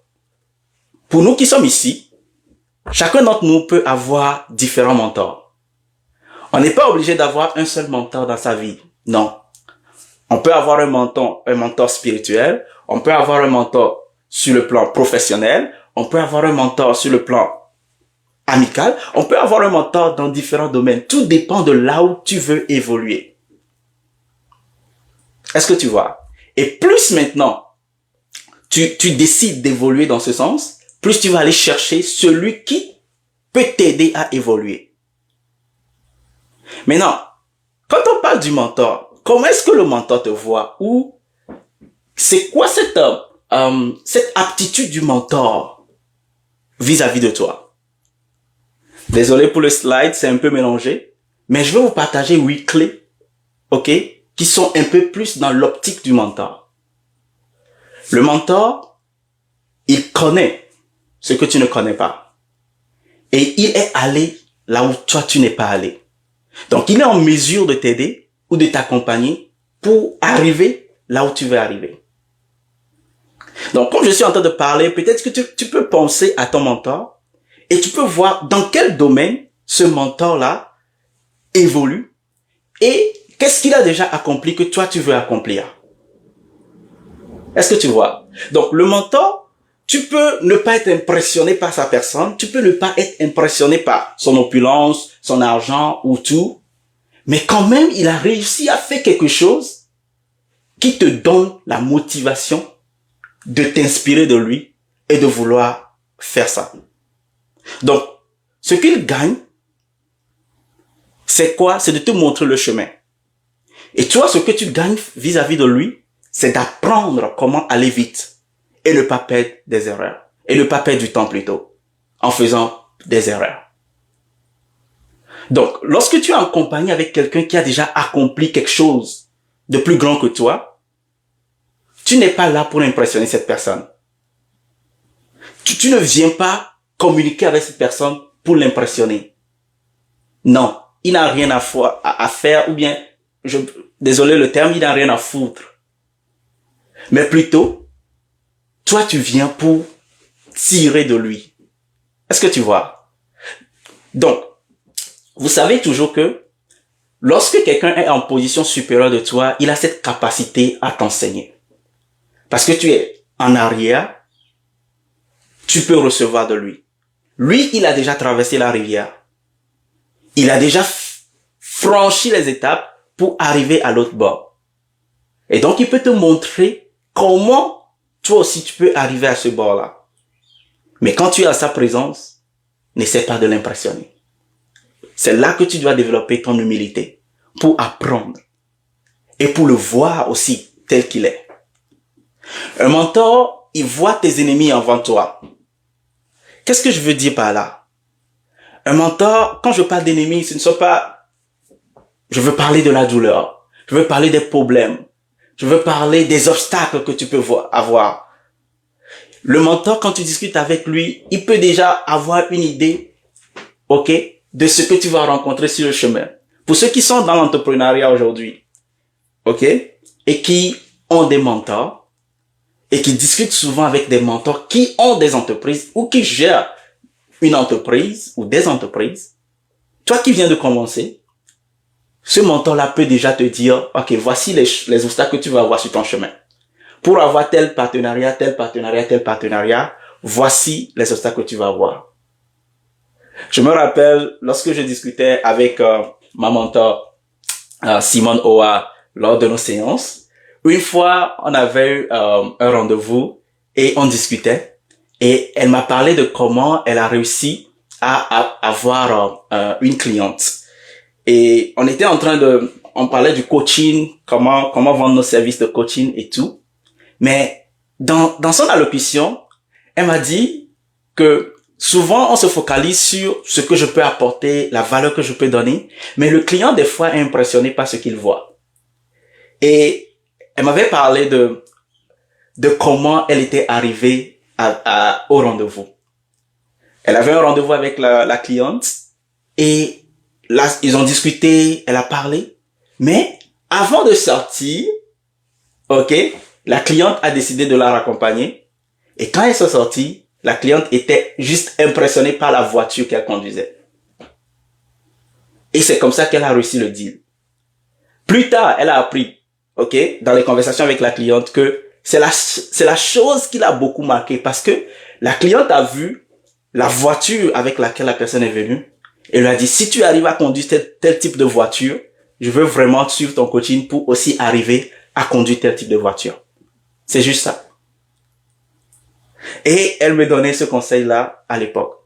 pour nous qui sommes ici, chacun d'entre nous peut avoir différents mentors. On n'est pas obligé d'avoir un seul mentor dans sa vie. Non. On peut avoir un mentor spirituel. On peut avoir un mentor sur le plan professionnel. On peut avoir un mentor sur le plan amical. On peut avoir un mentor dans différents domaines. Tout dépend de là où tu veux évoluer. Est-ce que tu vois? Et plus maintenant, tu décides d'évoluer dans ce sens, plus tu vas aller chercher celui qui peut t'aider à évoluer. Maintenant, quand on parle du mentor, comment est-ce que le mentor te voit? Ou c'est quoi cette aptitude du mentor? vis-à-vis de toi. Désolé pour le slide, c'est un peu mélangé, mais je vais vous partager 8 clés, ok, qui sont un peu plus dans l'optique du mentor. Le mentor, il connaît ce que tu ne connais pas. Et il est allé là où toi tu n'es pas allé. Donc il est en mesure de t'aider ou de t'accompagner pour arriver là où tu veux arriver. Donc comme je suis en train de parler, peut-être que tu peux penser à ton mentor et tu peux voir dans quel domaine ce mentor-là évolue et qu'est-ce qu'il a déjà accompli que toi tu veux accomplir. Est-ce que tu vois? Donc le mentor, tu peux ne pas être impressionné par sa personne, tu peux ne pas être impressionné par son opulence, son argent ou tout, mais quand même il a réussi à faire quelque chose qui te donne la motivation de t'inspirer de lui et de vouloir faire ça. Donc, ce qu'il gagne, c'est quoi? C'est de te montrer le chemin. Et toi, ce que tu gagnes vis-à-vis de lui, c'est d'apprendre comment aller vite et ne pas perdre des erreurs. Et ne pas perdre du temps plutôt, en faisant des erreurs. Donc, lorsque tu es en compagnie avec quelqu'un qui a déjà accompli quelque chose de plus grand que toi, tu n'es pas là pour impressionner cette personne. Tu ne viens pas communiquer avec cette personne pour l'impressionner. Non, il n'a rien à faire, ou bien, désolé le terme, il n'a rien à foutre. Mais plutôt, toi tu viens pour tirer de lui. Est-ce que tu vois? Donc, vous savez toujours que lorsque quelqu'un est en position supérieure de toi, il a cette capacité à t'enseigner. Parce que tu es en arrière, tu peux recevoir de lui. Lui, il a déjà traversé la rivière. Il a déjà franchi les étapes pour arriver à l'autre bord. Et donc, il peut te montrer comment toi aussi tu peux arriver à ce bord-là. Mais quand tu es à sa présence, n'essaie pas de l'impressionner. C'est là que tu dois développer ton humilité pour apprendre et pour le voir aussi tel qu'il est. Un mentor, il voit tes ennemis avant toi. Qu'est-ce que je veux dire par là? Un mentor, quand je parle d'ennemis, ce ne sont pas... Je veux parler de la douleur. Je veux parler des problèmes. Je veux parler des obstacles que tu peux avoir. Le mentor, quand tu discutes avec lui, il peut déjà avoir une idée, ok, de ce que tu vas rencontrer sur le chemin. Pour ceux qui sont dans l'entrepreneuriat aujourd'hui, ok, et qui ont des mentors, et qui discutent souvent avec des mentors qui ont des entreprises ou qui gèrent une entreprise ou des entreprises, toi qui viens de commencer, ce mentor-là peut déjà te dire, ok, voici les obstacles que tu vas avoir sur ton chemin. Pour avoir tel partenariat, tel partenariat, tel partenariat, voici les obstacles que tu vas avoir. Je me rappelle, lorsque je discutais avec ma mentor, Simone Oa, lors de nos séances, une fois, on avait eu un rendez-vous et on discutait. Et elle m'a parlé de comment elle a réussi à avoir une cliente. Et on était en train on parlait du coaching, comment vendre nos services de coaching et tout. Mais dans son allocution, elle m'a dit que souvent on se focalise sur ce que je peux apporter, la valeur que je peux donner, mais le client des fois est impressionné par ce qu'il voit. Et elle m'avait parlé de comment elle était arrivée au rendez-vous. Elle avait un rendez-vous avec la cliente et là, ils ont discuté, elle a parlé. Mais avant de sortir, ok, la cliente a décidé de la raccompagner. Et quand ils sont sortis, la cliente était juste impressionnée par la voiture qu'elle conduisait. Et c'est comme ça qu'elle a réussi le deal. Plus tard, elle a appris, ok, dans les conversations avec la cliente, que c'est la chose qui l'a beaucoup marqué parce que la cliente a vu la voiture avec laquelle la personne est venue et lui a dit, si tu arrives à conduire tel type de voiture, je veux vraiment suivre ton coaching pour aussi arriver à conduire tel type de voiture. C'est juste ça. Et elle me donnait ce conseil-là à l'époque.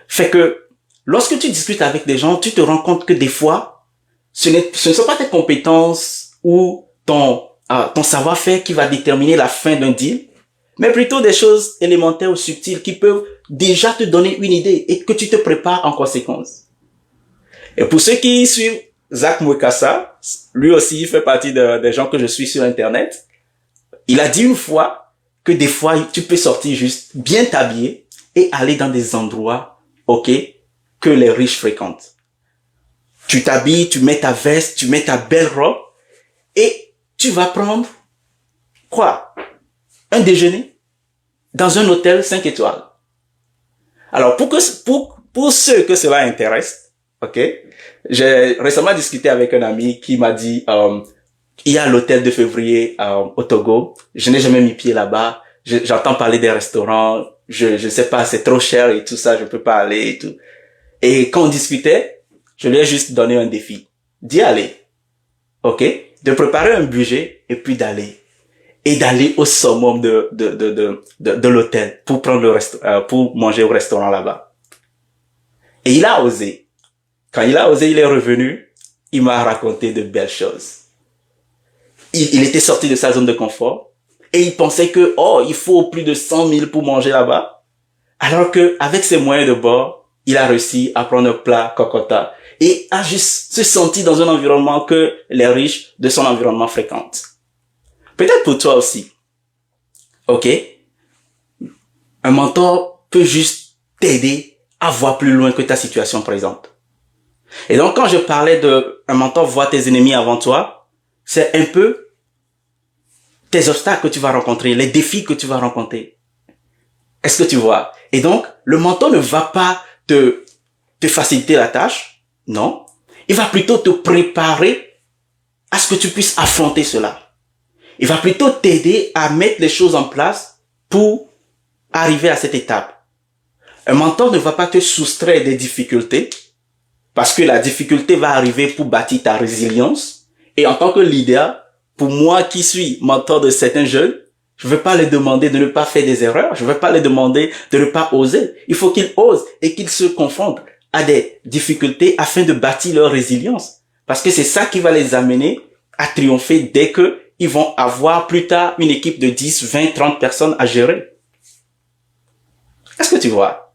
Fait que, lorsque tu discutes avec des gens, tu te rends compte que des fois, ce ne sont pas tes compétences ou ton savoir-faire qui va déterminer la fin d'un deal, mais plutôt des choses élémentaires ou subtiles qui peuvent déjà te donner une idée et que tu te prépares en conséquence. Et pour ceux qui suivent Zach Mwekassa, lui aussi il fait partie des gens que je suis sur Internet, il a dit une fois que des fois tu peux sortir juste bien t'habiller et aller dans des endroits, ok, que les riches fréquentent. Tu t'habilles, tu mets ta veste, tu mets ta belle robe et tu vas prendre quoi? Un déjeuner dans un hôtel 5 étoiles. Alors pour ceux que cela intéresse, ok, j'ai récemment discuté avec un ami qui m'a dit il y a l'hôtel de février au Togo, je n'ai jamais mis pied là-bas, j'entends parler des restaurants, je sais pas, c'est trop cher et tout ça, je peux pas aller et tout. Et quand on discutait, je lui ai juste donné un défi, d'y aller, ok, de préparer un budget et puis d'aller au summum de l'hôtel pour prendre pour manger au restaurant là-bas. Et il a osé. Quand il a osé, il est revenu, il m'a raconté de belles choses. Il était sorti de sa zone de confort et il pensait que, il faut plus de 100 000 pour manger là-bas. Alors que, avec ses moyens de bord, il a réussi à prendre un plat kokota et a juste se senti dans un environnement que les riches de son environnement fréquentent. Peut-être pour toi aussi. Ok? Un mentor peut juste t'aider à voir plus loin que ta situation présente. Et donc, quand je parlais un mentor voit tes ennemis avant toi, c'est un peu tes obstacles que tu vas rencontrer, les défis que tu vas rencontrer. Est-ce que tu vois? Et donc, le mentor ne va pas te faciliter la tâche. Non. Il va plutôt te préparer à ce que tu puisses affronter cela. Il va plutôt t'aider à mettre les choses en place pour arriver à cette étape. Un mentor ne va pas te soustraire des difficultés parce que la difficulté va arriver pour bâtir ta résilience. Et en tant que leader, pour moi qui suis mentor de certains jeunes, je ne vais pas les demander de ne pas faire des erreurs. Je ne vais pas les demander de ne pas oser. Il faut qu'ils osent et qu'ils se confrontent à des difficultés afin de bâtir leur résilience. Parce que c'est ça qui va les amener à triompher dès que ils vont avoir plus tard une équipe de 10, 20, 30 personnes à gérer. Est-ce que tu vois?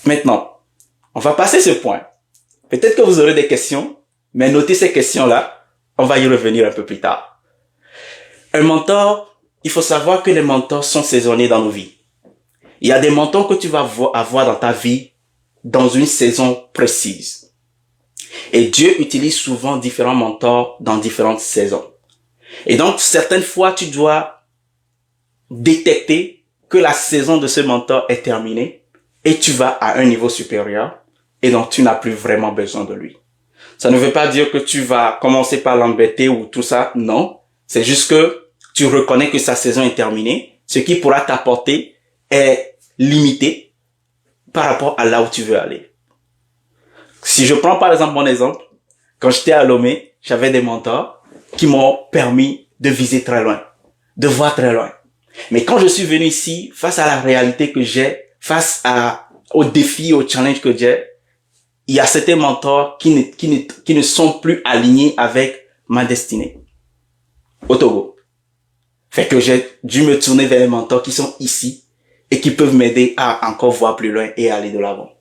Maintenant, on va passer ce point. Peut-être que vous aurez des questions, mais notez ces questions-là. On va y revenir un peu plus tard. Un mentor, il faut savoir que les mentors sont saisonniers dans nos vies. Il y a des mentors que tu vas avoir dans ta vie dans une saison précise. Et Dieu utilise souvent différents mentors dans différentes saisons. Et donc, certaines fois, tu dois détecter que la saison de ce mentor est terminée et tu vas à un niveau supérieur et donc tu n'as plus vraiment besoin de lui. Ça ne veut pas dire que tu vas commencer par l'embêter ou tout ça, non. C'est juste que tu reconnais que sa saison est terminée. Ce qui pourra t'apporter est limité par rapport à là où tu veux aller. Si je prends par exemple mon exemple, quand j'étais à Lomé, j'avais des mentors qui m'ont permis de viser très loin, de voir très loin. Mais quand je suis venu ici, face à la réalité que j'ai, face aux défis, aux challenges que j'ai, il y a certains mentors qui ne sont plus alignés avec ma destinée au Togo. Fait que j'ai dû me tourner vers les mentors qui sont ici et qui peuvent m'aider à encore voir plus loin et aller de l'avant.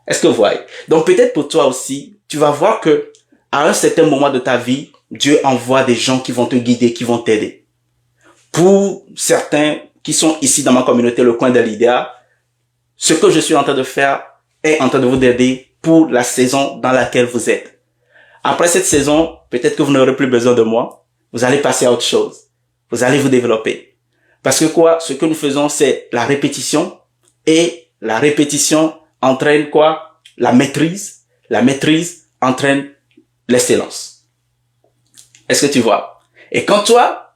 Est-ce que vous voyez? Donc peut-être pour toi aussi, tu vas voir que à un certain moment de ta vie, Dieu envoie des gens qui vont te guider, qui vont t'aider. Pour certains qui sont ici dans ma communauté, le coin de l'idéal, ce que je suis en train de faire est en train de vous aider pour la saison dans laquelle vous êtes. Après cette saison, peut-être que vous n'aurez plus besoin de moi. Vous allez passer à autre chose. Vous allez vous développer. Parce que quoi? Ce que nous faisons, c'est la répétition. Et la répétition entraîne quoi? La maîtrise. La maîtrise entraîne l'excellence. Est-ce que tu vois? Et quand toi,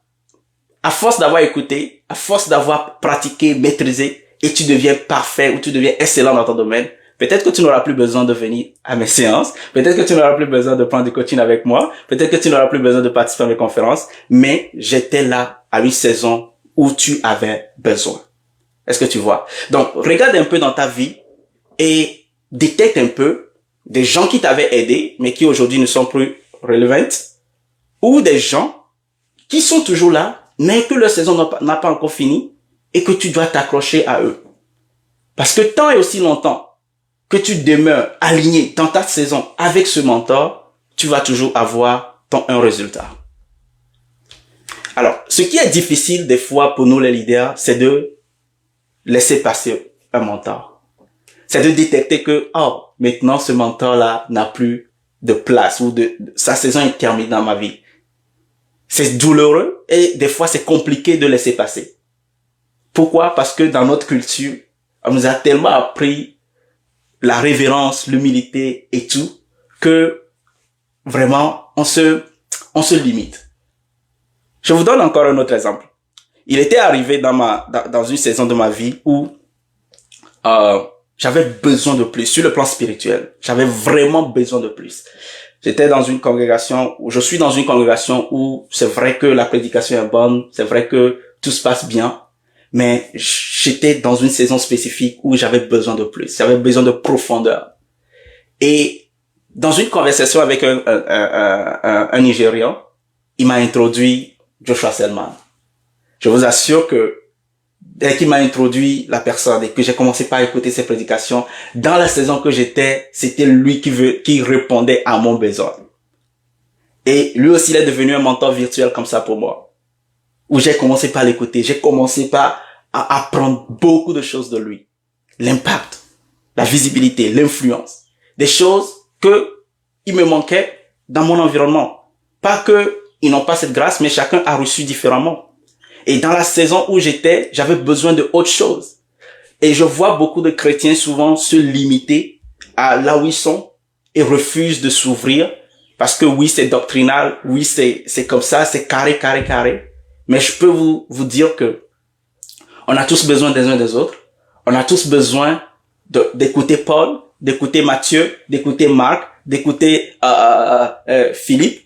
à force d'avoir écouté, à force d'avoir pratiqué, maîtrisé, et tu deviens parfait ou tu deviens excellent dans ton domaine, peut-être que tu n'auras plus besoin de venir à mes séances, peut-être que tu n'auras plus besoin de prendre du coaching avec moi, peut-être que tu n'auras plus besoin de participer à mes conférences, mais j'étais là à une saison où tu avais besoin. Est-ce que tu vois? Donc, regarde un peu dans ta vie et détecte un peu des gens qui t'avaient aidé, mais qui aujourd'hui ne sont plus relevant, ou des gens qui sont toujours là, mais que leur saison n'a pas encore fini et que tu dois t'accrocher à eux. Parce que tant et aussi longtemps que tu demeures aligné dans ta saison avec ce mentor, tu vas toujours avoir un résultat. Alors, ce qui est difficile des fois pour nous les leaders, c'est de laisser passer un mentor. C'est de détecter que, oh, maintenant ce mentor-là n'a plus de place ou sa saison est terminée dans ma vie. C'est douloureux et des fois c'est compliqué de laisser passer. Pourquoi? Parce que dans notre culture, on nous a tellement appris la révérence, l'humilité et tout, que vraiment on se limite. Je vous donne encore un autre exemple. Il était arrivé dans une saison de ma vie où j'avais besoin de plus sur le plan spirituel. J'avais vraiment besoin de plus. Je suis dans une congrégation où c'est vrai que la prédication est bonne, c'est vrai que tout se passe bien, mais j'étais dans une saison spécifique où j'avais besoin de plus, j'avais besoin de profondeur. Et dans une conversation avec un Nigérian, il m'a introduit Joshua Selman. Je vous assure que dès qu'il m'a introduit la personne et que j'ai commencé par écouter ses prédications, dans la saison que j'étais, c'était lui qui répondait à mon besoin. Et lui aussi, il est devenu un mentor virtuel comme ça pour moi. Où j'ai commencé par l'écouter, j'ai commencé par apprendre beaucoup de choses de lui. L'impact, la visibilité, l'influence. Des choses que il me manquait dans mon environnement. Pas que ils n'ont pas cette grâce, mais chacun a reçu différemment. Et dans la saison où j'étais, j'avais besoin de autre chose. Et je vois beaucoup de chrétiens souvent se limiter à là où ils sont et refusent de s'ouvrir parce que oui, c'est doctrinal, oui, c'est comme ça, c'est carré. Mais je peux vous dire que on a tous besoin des uns des autres. On a tous besoin d'écouter Paul, d'écouter Matthieu, d'écouter Marc, d'écouter Philippe.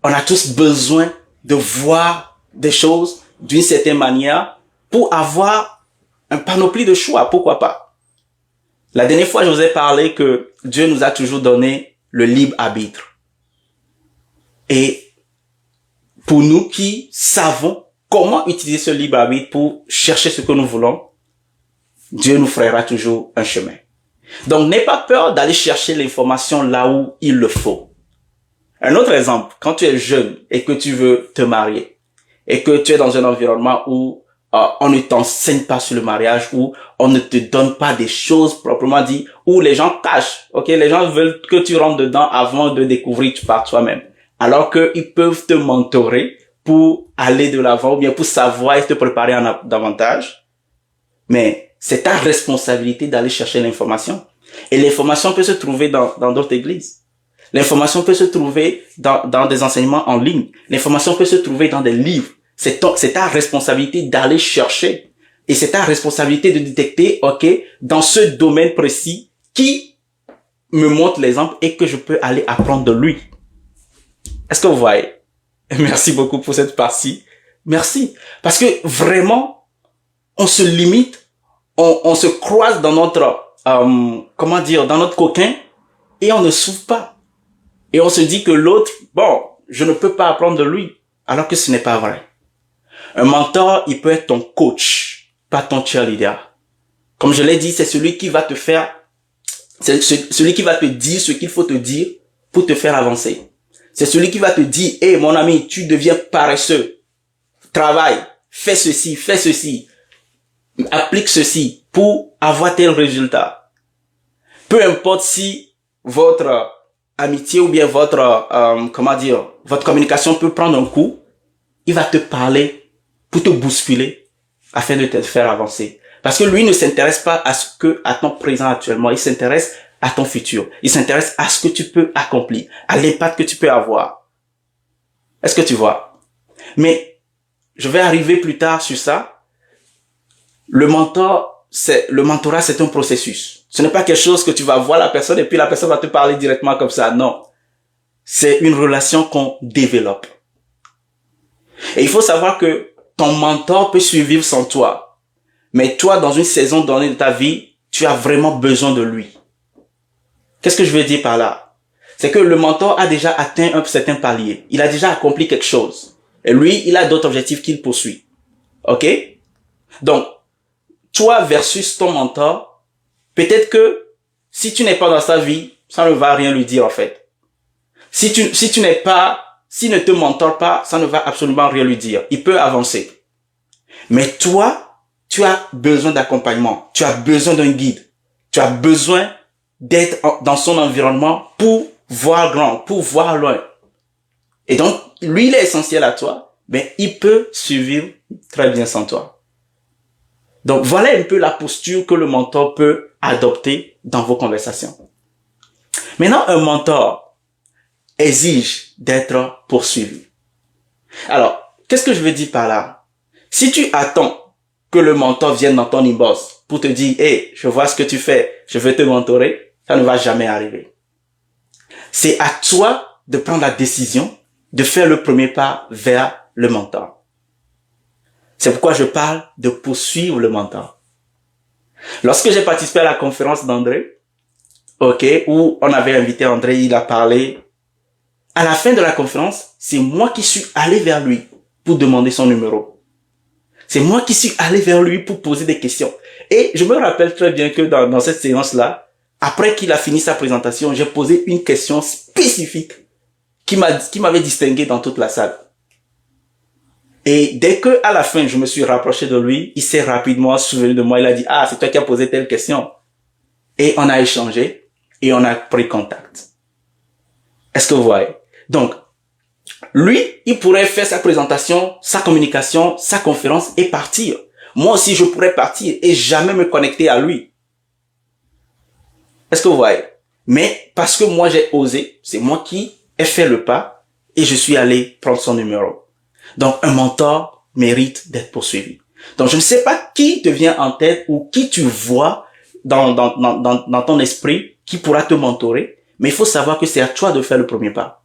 On a tous besoin de voir des choses d'une certaine manière pour avoir un panoplie de choix, pourquoi pas. La dernière fois, je vous ai parlé que Dieu nous a toujours donné le libre arbitre. Et pour nous qui savons comment utiliser ce libre arbitre pour chercher ce que nous voulons, Dieu nous frayera toujours un chemin. Donc, n'aie pas peur d'aller chercher l'information là où il le faut. Un autre exemple, quand tu es jeune et que tu veux te marier, et que tu es dans un environnement où on ne t'enseigne pas sur le mariage, où on ne te donne pas des choses proprement dit, où les gens cachent, ok, les gens veulent que tu rentres dedans avant de découvrir par toi-même, alors qu'ils peuvent te mentorer pour aller de l'avant, ou bien pour savoir et te préparer davantage. Mais c'est ta responsabilité d'aller chercher l'information. Et l'information peut se trouver dans d'autres églises. L'information peut se trouver dans des enseignements en ligne. L'information peut se trouver dans des livres. C'est ta responsabilité d'aller chercher. Et c'est ta responsabilité de détecter, ok, dans ce domaine précis, qui me montre l'exemple et que je peux aller apprendre de lui. Est-ce que vous voyez? Merci beaucoup pour cette partie. Merci. Parce que vraiment, on se limite, on se croise dans notre, dans notre coquin et on ne s'ouvre pas. Et on se dit que l'autre, bon, je ne peux pas apprendre de lui, alors que ce n'est pas vrai. Un mentor, il peut être ton coach, pas ton cheerleader. Comme je l'ai dit, c'est celui qui va te faire, c'est celui qui va te dire ce qu'il faut te dire pour te faire avancer. C'est celui qui va te dire, hey, mon ami, tu deviens paresseux. Travaille, fais ceci, applique ceci pour avoir tel résultat. Peu importe si votre amitié ou bien votre communication peut prendre un coup, il va te parler pour te bousculer afin de te faire avancer. Parce que lui ne s'intéresse pas à ton présent actuellement, il s'intéresse à ton futur. Il s'intéresse à ce que tu peux accomplir, à l'impact que tu peux avoir. Est-ce que tu vois? Mais je vais arriver plus tard sur ça. Le mentorat, c'est un processus. Ce n'est pas quelque chose que tu vas voir la personne et puis la personne va te parler directement comme ça. Non. C'est une relation qu'on développe. Et il faut savoir que ton mentor peut survivre sans toi. Mais toi, dans une saison donnée de ta vie, tu as vraiment besoin de lui. Qu'est-ce que je veux dire par là? C'est que le mentor a déjà atteint un certain palier. Il a déjà accompli quelque chose. Et lui, il a d'autres objectifs qu'il poursuit. OK? Donc, toi versus ton mentor, peut-être que si tu n'es pas dans sa vie, ça ne va rien lui dire en fait. S'il ne te mentor pas, ça ne va absolument rien lui dire. Il peut avancer. Mais toi, tu as besoin d'accompagnement. Tu as besoin d'un guide. Tu as besoin d'être dans son environnement pour voir grand, pour voir loin. Et donc, lui, il est essentiel à toi, mais il peut survivre très bien sans toi. Donc, voilà un peu la posture que le mentor peut adopter dans vos conversations. Maintenant, un mentor exige d'être poursuivi. Alors, qu'est-ce que je veux dire par là? Si tu attends que le mentor vienne dans ton inbox pour te dire « Hey, je vois ce que tu fais, je veux te mentorer », ça ne va jamais arriver. C'est à toi de prendre la décision de faire le premier pas vers le mentor. C'est pourquoi je parle de poursuivre le mentor. Lorsque j'ai participé à la conférence d'André, où on avait invité André, il a parlé. À la fin de la conférence, c'est moi qui suis allé vers lui pour demander son numéro. C'est moi qui suis allé vers lui pour poser des questions. Et je me rappelle très bien que dans cette séance-là, après qu'il a fini sa présentation, j'ai posé une question spécifique qui m'avait distingué dans toute la salle. Et dès que, à la fin, je me suis rapproché de lui, il s'est rapidement souvenu de moi. Il a dit, ah, c'est toi qui as posé telle question. Et on a échangé et on a pris contact. Est-ce que vous voyez? Donc, lui, il pourrait faire sa présentation, sa communication, sa conférence et partir. Moi aussi, je pourrais partir et jamais me connecter à lui. Est-ce que vous voyez? Mais parce que moi, j'ai osé, c'est moi qui ai fait le pas et je suis allé prendre son numéro. Donc, un mentor mérite d'être poursuivi. Donc, je ne sais pas qui te vient en tête ou qui tu vois dans ton esprit qui pourra te mentorer, mais il faut savoir que c'est à toi de faire le premier pas.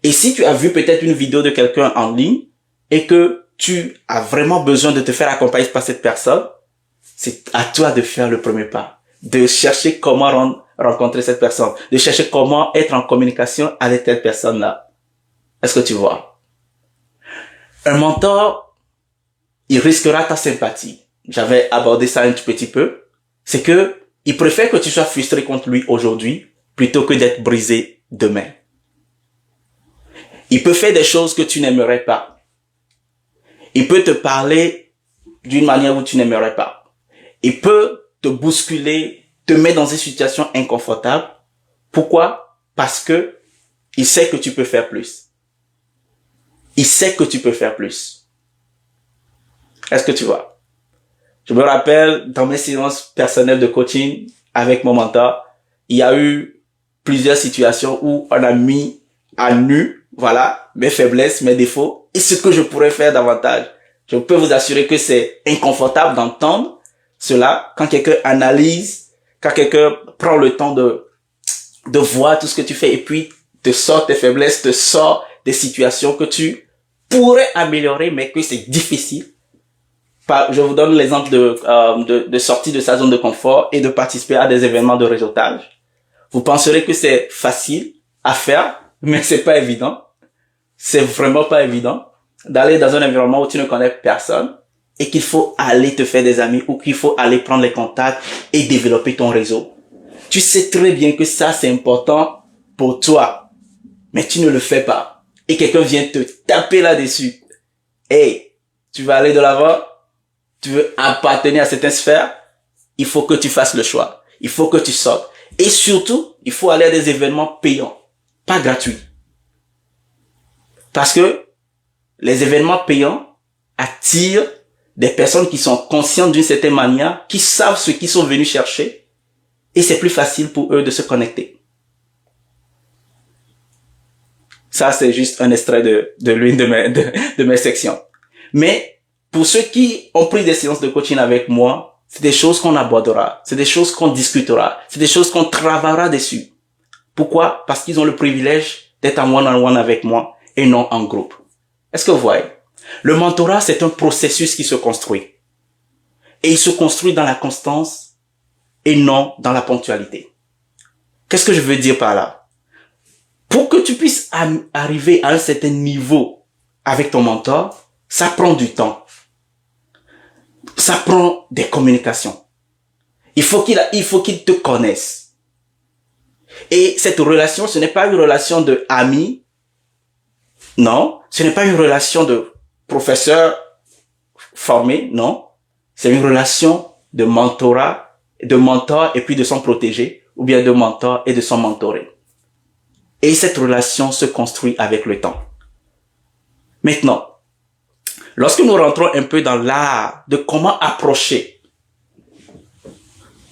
Et si tu as vu peut-être une vidéo de quelqu'un en ligne et que tu as vraiment besoin de te faire accompagner par cette personne, c'est à toi de faire le premier pas, de chercher comment rencontrer cette personne, de chercher comment être en communication avec cette personne-là. Est-ce que tu vois? Un mentor, il risquera ta sympathie. J'avais abordé ça un petit peu. C'est que il préfère que tu sois frustré contre lui aujourd'hui plutôt que d'être brisé demain. Il peut faire des choses que tu n'aimerais pas. Il peut te parler d'une manière où tu n'aimerais pas. Il peut te bousculer, te mettre dans une situation inconfortable. Pourquoi? Parce que il sait que tu peux faire plus. Il sait que tu peux faire plus. Est-ce que tu vois? Je me rappelle, dans mes séances personnelles de coaching avec mon mentor, il y a eu plusieurs situations où on a mis à nu, voilà, mes faiblesses, mes défauts et ce que je pourrais faire davantage. Je peux vous assurer que c'est inconfortable d'entendre cela quand quelqu'un analyse, quand quelqu'un prend le temps de voir tout ce que tu fais et puis te sort tes faiblesses, te sort des situations que tu pourrais améliorer mais que c'est difficile. Je vous donne l'exemple de sortie de sa zone de confort et de participer à des événements de réseautage. Vous penserez que c'est facile à faire, mais c'est pas évident. C'est vraiment pas évident d'aller dans un environnement où tu ne connais personne et qu'il faut aller te faire des amis ou qu'il faut aller prendre les contacts et développer ton réseau. Tu sais très bien que ça, c'est important pour toi, mais tu ne le fais pas. Et quelqu'un vient te taper là-dessus. Hey, tu vas aller de l'avant? Tu veux appartenir à cette sphère? Il faut que tu fasses le choix. Il faut que tu sortes. Et surtout, il faut aller à des événements payants, pas gratuits. Parce que les événements payants attirent des personnes qui sont conscientes d'une certaine manière, qui savent ce qu'ils sont venus chercher, et c'est plus facile pour eux de se connecter. Ça, c'est juste un extrait de l'une de mes sections. Mais pour ceux qui ont pris des séances de coaching avec moi, c'est des choses qu'on abordera, c'est des choses qu'on discutera, c'est des choses qu'on travaillera dessus. Pourquoi? Parce qu'ils ont le privilège d'être en one-on-one avec moi et non en groupe. Est-ce que vous voyez? Le mentorat, c'est un processus qui se construit. Et il se construit dans la constance et non dans la ponctualité. Qu'est-ce que je veux dire par là? Pour que tu puisses arriver à un certain niveau avec ton mentor, ça prend du temps. Ça prend des communications. Il faut qu'il te connaisse. Et cette relation, ce n'est pas une relation de ami. Non. Ce n'est pas une relation de professeur formé. Non. C'est une relation de mentorat, de mentor et puis de son protégé, ou bien de mentor et de son mentoré. Et cette relation se construit avec le temps. Maintenant, lorsque nous rentrons un peu dans l'art de comment approcher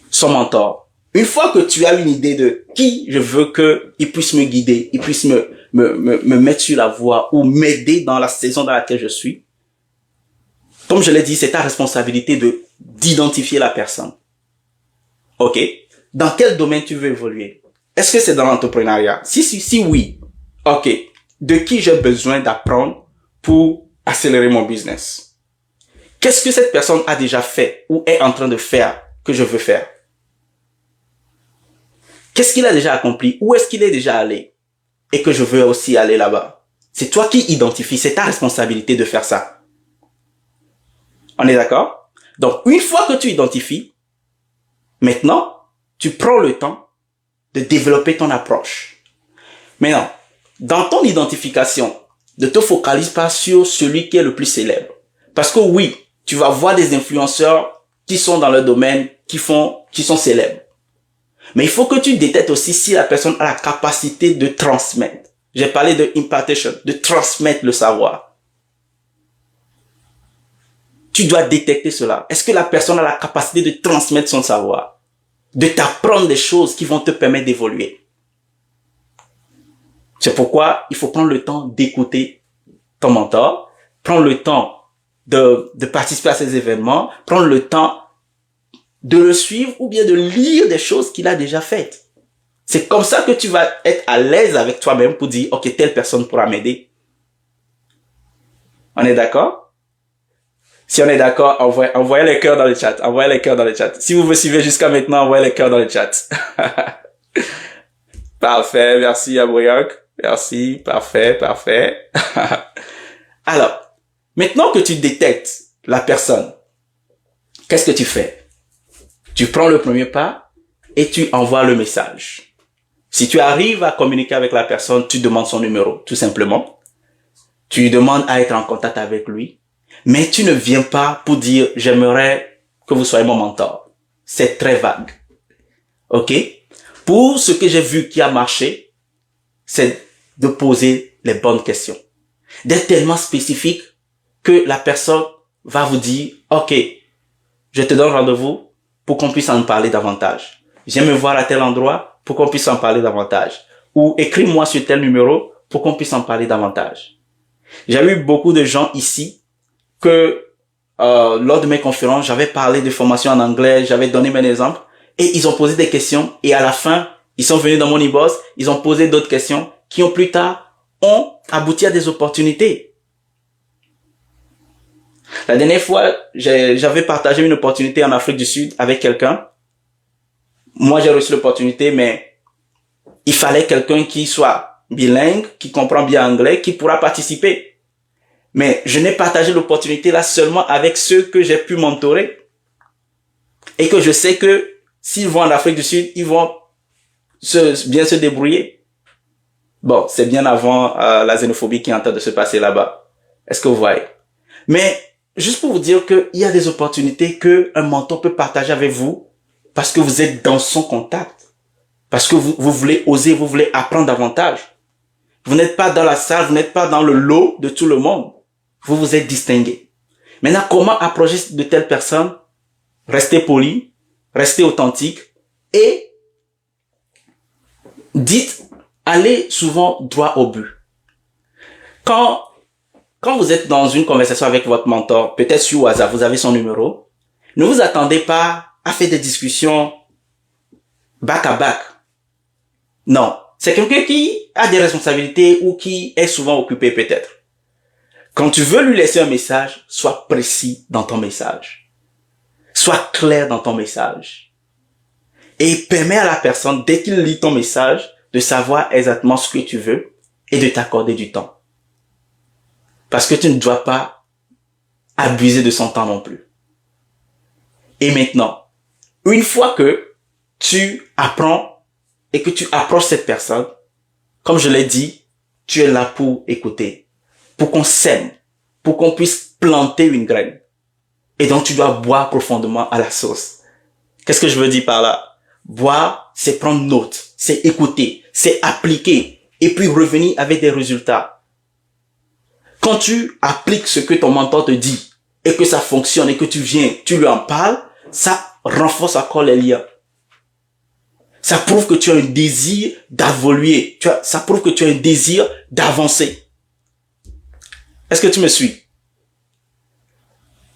son mentor, une fois que tu as une idée de qui je veux qu'il puisse me guider, il puisse me mettre sur la voie ou m'aider dans la saison dans laquelle je suis, comme je l'ai dit, c'est ta responsabilité d'identifier la personne. OK? Dans quel domaine tu veux évoluer? Est-ce que c'est dans l'entrepreneuriat? Si oui. OK. De qui j'ai besoin d'apprendre pour accélérer mon business? Qu'est-ce que cette personne a déjà fait ou est en train de faire que je veux faire? Qu'est-ce qu'il a déjà accompli? Où est-ce qu'il est déjà allé? Et que je veux aussi aller là-bas. C'est toi qui identifies. C'est ta responsabilité de faire ça. On est d'accord? Donc, une fois que tu identifies, maintenant, tu prends le temps de développer ton approche. Maintenant, dans ton identification, ne te focalise pas sur celui qui est le plus célèbre. Parce que oui, tu vas voir des influenceurs qui sont dans le domaine, qui sont célèbres. Mais il faut que tu détectes aussi si la personne a la capacité de transmettre. J'ai parlé de impartation, de transmettre le savoir. Tu dois détecter cela. Est-ce que la personne a la capacité de transmettre son savoir? De t'apprendre des choses qui vont te permettre d'évoluer. C'est pourquoi il faut prendre le temps d'écouter ton mentor, prendre le temps de participer à ces événements, prendre le temps de le suivre ou bien de lire des choses qu'il a déjà faites. C'est comme ça que tu vas être à l'aise avec toi-même pour dire, OK, telle personne pourra m'aider. On est d'accord? Si on est d'accord, envoyez les cœurs dans le chat. Envoyez les cœurs dans le chat. Si vous me suivez jusqu'à maintenant, envoyez les cœurs dans le chat. Parfait, merci Abriok. Merci, parfait. Alors, maintenant que tu détectes la personne, qu'est-ce que tu fais? Tu prends le premier pas et tu envoies le message. Si tu arrives à communiquer avec la personne, tu demandes son numéro, tout simplement. Tu lui demandes à être en contact avec lui. Mais tu ne viens pas pour dire « j'aimerais que vous soyez mon mentor ». C'est très vague. OK? Pour ce que j'ai vu qui a marché, c'est de poser les bonnes questions. D'être tellement spécifique que la personne va vous dire « OK, je te donne rendez-vous pour qu'on puisse en parler davantage. Viens me voir à tel endroit pour qu'on puisse en parler davantage. Ou écris-moi sur tel numéro pour qu'on puisse en parler davantage. » J'ai eu beaucoup de gens ici que lors de mes conférences, j'avais parlé de formation en anglais, j'avais donné mes exemples et ils ont posé des questions et à la fin, ils sont venus dans mon e-boss, ils ont posé d'autres questions qui ont plus tard ont abouti à des opportunités. La dernière fois, j'avais partagé une opportunité en Afrique du Sud avec quelqu'un. Moi, j'ai reçu l'opportunité, mais il fallait quelqu'un qui soit bilingue, qui comprend bien anglais, qui pourra participer. Mais je n'ai partagé l'opportunité là seulement avec ceux que j'ai pu mentorer. Et que je sais que s'ils vont en Afrique du Sud, ils vont bien se débrouiller. Bon, c'est bien avant la xénophobie qui est en train de se passer là-bas. Est-ce que vous voyez? Mais juste pour vous dire qu'il y a des opportunités que un mentor peut partager avec vous parce que vous êtes dans son contact. Parce que vous voulez oser, vous voulez apprendre davantage. Vous n'êtes pas dans la salle, vous n'êtes pas dans le lot de tout le monde. Vous vous êtes distingué. Maintenant, comment approcher de telles personnes? Restez poli, restez authentique et allez souvent droit au but. Quand vous êtes dans une conversation avec votre mentor, peut-être sur WhatsApp, vous avez son numéro, ne vous attendez pas à faire des discussions back à back. Non. C'est quelqu'un qui a des responsabilités ou qui est souvent occupé peut-être. Quand tu veux lui laisser un message, sois précis dans ton message. Sois clair dans ton message. Et permets à la personne, dès qu'il lit ton message, de savoir exactement ce que tu veux et de t'accorder du temps. Parce que tu ne dois pas abuser de son temps non plus. Et maintenant, une fois que tu apprends et que tu approches cette personne, comme je l'ai dit, tu es là pour écouter, pour qu'on sème, pour qu'on puisse planter une graine. Et donc tu dois boire profondément à la source. Qu'est-ce que je veux dire par là? Boire, c'est prendre note, c'est écouter, c'est appliquer, et puis revenir avec des résultats. Quand tu appliques ce que ton mentor te dit, et que ça fonctionne, et que tu viens, tu lui en parles, ça renforce encore les liens. Ça prouve que tu as un désir d'évoluer. Ça prouve que tu as un désir d'avancer. Est-ce que tu me suis?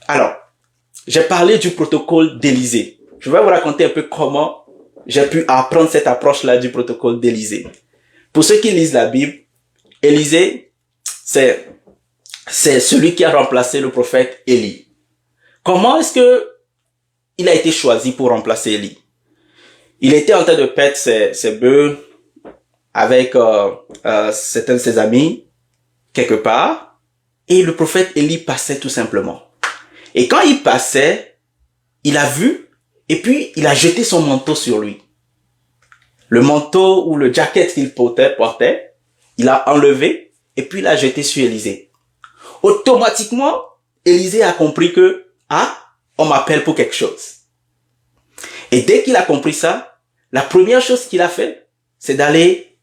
Alors, j'ai parlé du protocole d'Élysée. Je vais vous raconter un peu comment j'ai pu apprendre cette approche-là du protocole d'Élysée. Pour ceux qui lisent la Bible, Élysée, c'est celui qui a remplacé le prophète Élie. Comment est-ce que il a été choisi pour remplacer Élie? Il était en train de paître ses bœufs avec certains de ses amis quelque part, et le prophète Élie passait tout simplement. Et quand il passait, il a vu, et puis il a jeté son manteau sur lui. Le manteau ou le jacket qu'il portait, il a enlevé, et puis il a jeté sur Élisée. Automatiquement, Élisée a compris que, on m'appelle pour quelque chose. Et dès qu'il a compris ça, la première chose qu'il a fait, c'est d'aller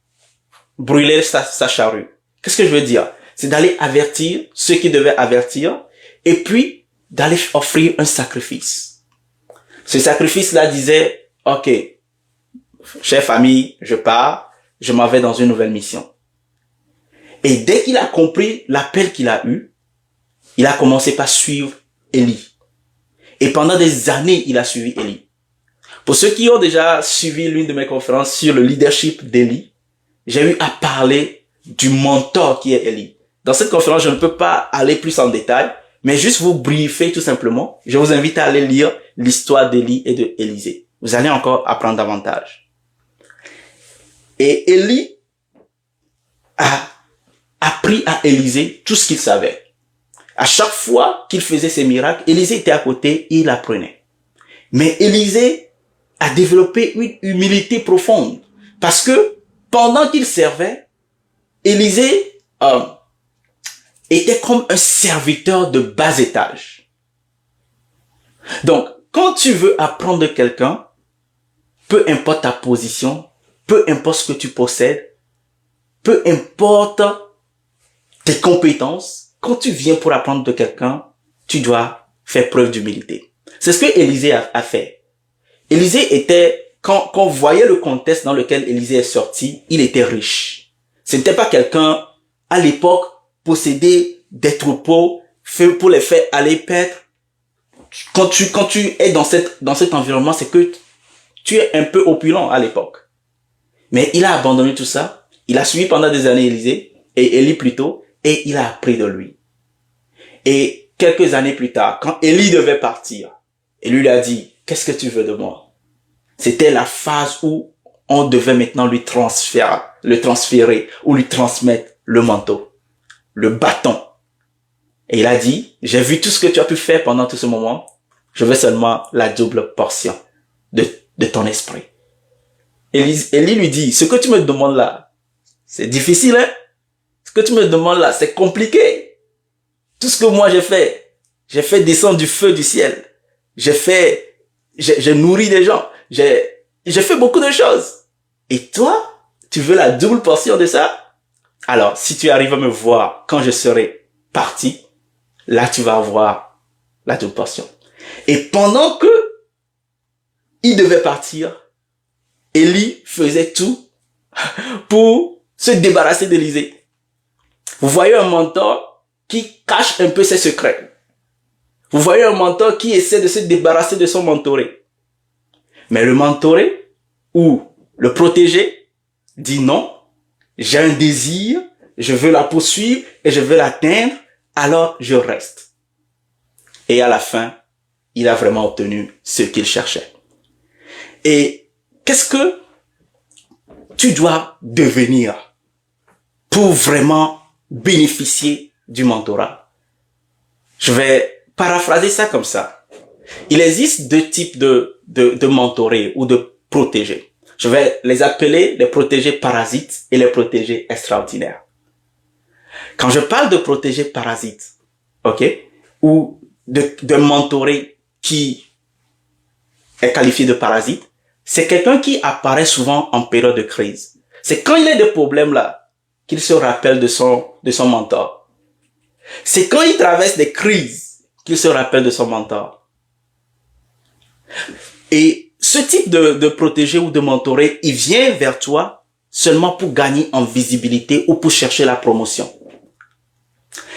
brûler sa charrue. Qu'est-ce que je veux dire? C'est d'aller avertir ceux qui devaient avertir, et puis d'aller offrir un sacrifice. Ce sacrifice-là disait, ok, chère famille, je pars, je m'en vais dans une nouvelle mission. Et dès qu'il a compris l'appel qu'il a eu, il a commencé par suivre Élie. Et pendant des années, il a suivi Élie. Pour ceux qui ont déjà suivi l'une de mes conférences sur le leadership d'Élie, j'ai eu à parler du mentor qui est Élie. Dans cette conférence, je ne peux pas aller plus en détail, mais juste vous briefer tout simplement. Je vous invite à aller lire l'histoire d'Élie et de Élisée. Vous allez encore apprendre davantage. Et Élie a appris à Élisée tout ce qu'il savait. À chaque fois qu'il faisait ses miracles, Élisée était à côté et il apprenait. Mais Élisée a développé une humilité profonde. Parce que pendant qu'il servait, Élisée était comme un serviteur de bas étage. Donc, quand tu veux apprendre de quelqu'un, peu importe ta position, peu importe ce que tu possèdes, peu importe tes compétences, quand tu viens pour apprendre de quelqu'un, tu dois faire preuve d'humilité. C'est ce que Élisée a fait. Élisée était, quand on voyait le contexte dans lequel Élisée est sorti, il était riche. Ce n'était pas quelqu'un, à l'époque, posséder des troupeaux, pour les faire aller paître. Quand tu es dans cet environnement, c'est que tu es un peu opulent à l'époque. Mais il a abandonné tout ça. Il a suivi pendant des années Élisée, et Élie plutôt, et il a appris de lui. Et quelques années plus tard, quand Élie devait partir, Élie lui a dit, qu'est-ce que tu veux de moi? C'était la phase où on devait maintenant le transférer ou lui transmettre le manteau, le bâton. Et il a dit, j'ai vu tout ce que tu as pu faire pendant tout ce moment, je veux seulement la double portion de ton esprit. Élie lui dit, ce que tu me demandes là, c'est difficile, hein? Ce que tu me demandes là, c'est compliqué. Tout ce que moi j'ai fait descendre du feu du ciel. J'ai nourri des gens. J'ai fait beaucoup de choses. Et toi, tu veux la double portion de ça? Alors, si tu arrives à me voir quand je serai parti, là tu vas avoir la double portion. Et pendant que il devait partir, Élie faisait tout pour se débarrasser d'Élisée. Vous voyez un mentor qui cache un peu ses secrets. Vous voyez un mentor qui essaie de se débarrasser de son mentoré. Mais le mentoré ou le protégé dit non, j'ai un désir, je veux la poursuivre et je veux l'atteindre, alors je reste. Et à la fin, il a vraiment obtenu ce qu'il cherchait. Et qu'est-ce que tu dois devenir pour vraiment bénéficier du mentorat. Je vais paraphraser ça comme ça. Il existe deux types de mentorés ou de protégés. Je vais les appeler les protégés parasites et les protégés extraordinaires. Quand je parle de protégés parasites, ok, ou de mentoré qui est qualifié de parasite, c'est quelqu'un qui apparaît souvent en période de crise. C'est quand il a des problèmes là qu'il se rappelle de son mentor. C'est quand il traverse des crises qu'il se rappelle de son mentor. Et ce type de protégé ou de mentoré, il vient vers toi seulement pour gagner en visibilité ou pour chercher la promotion.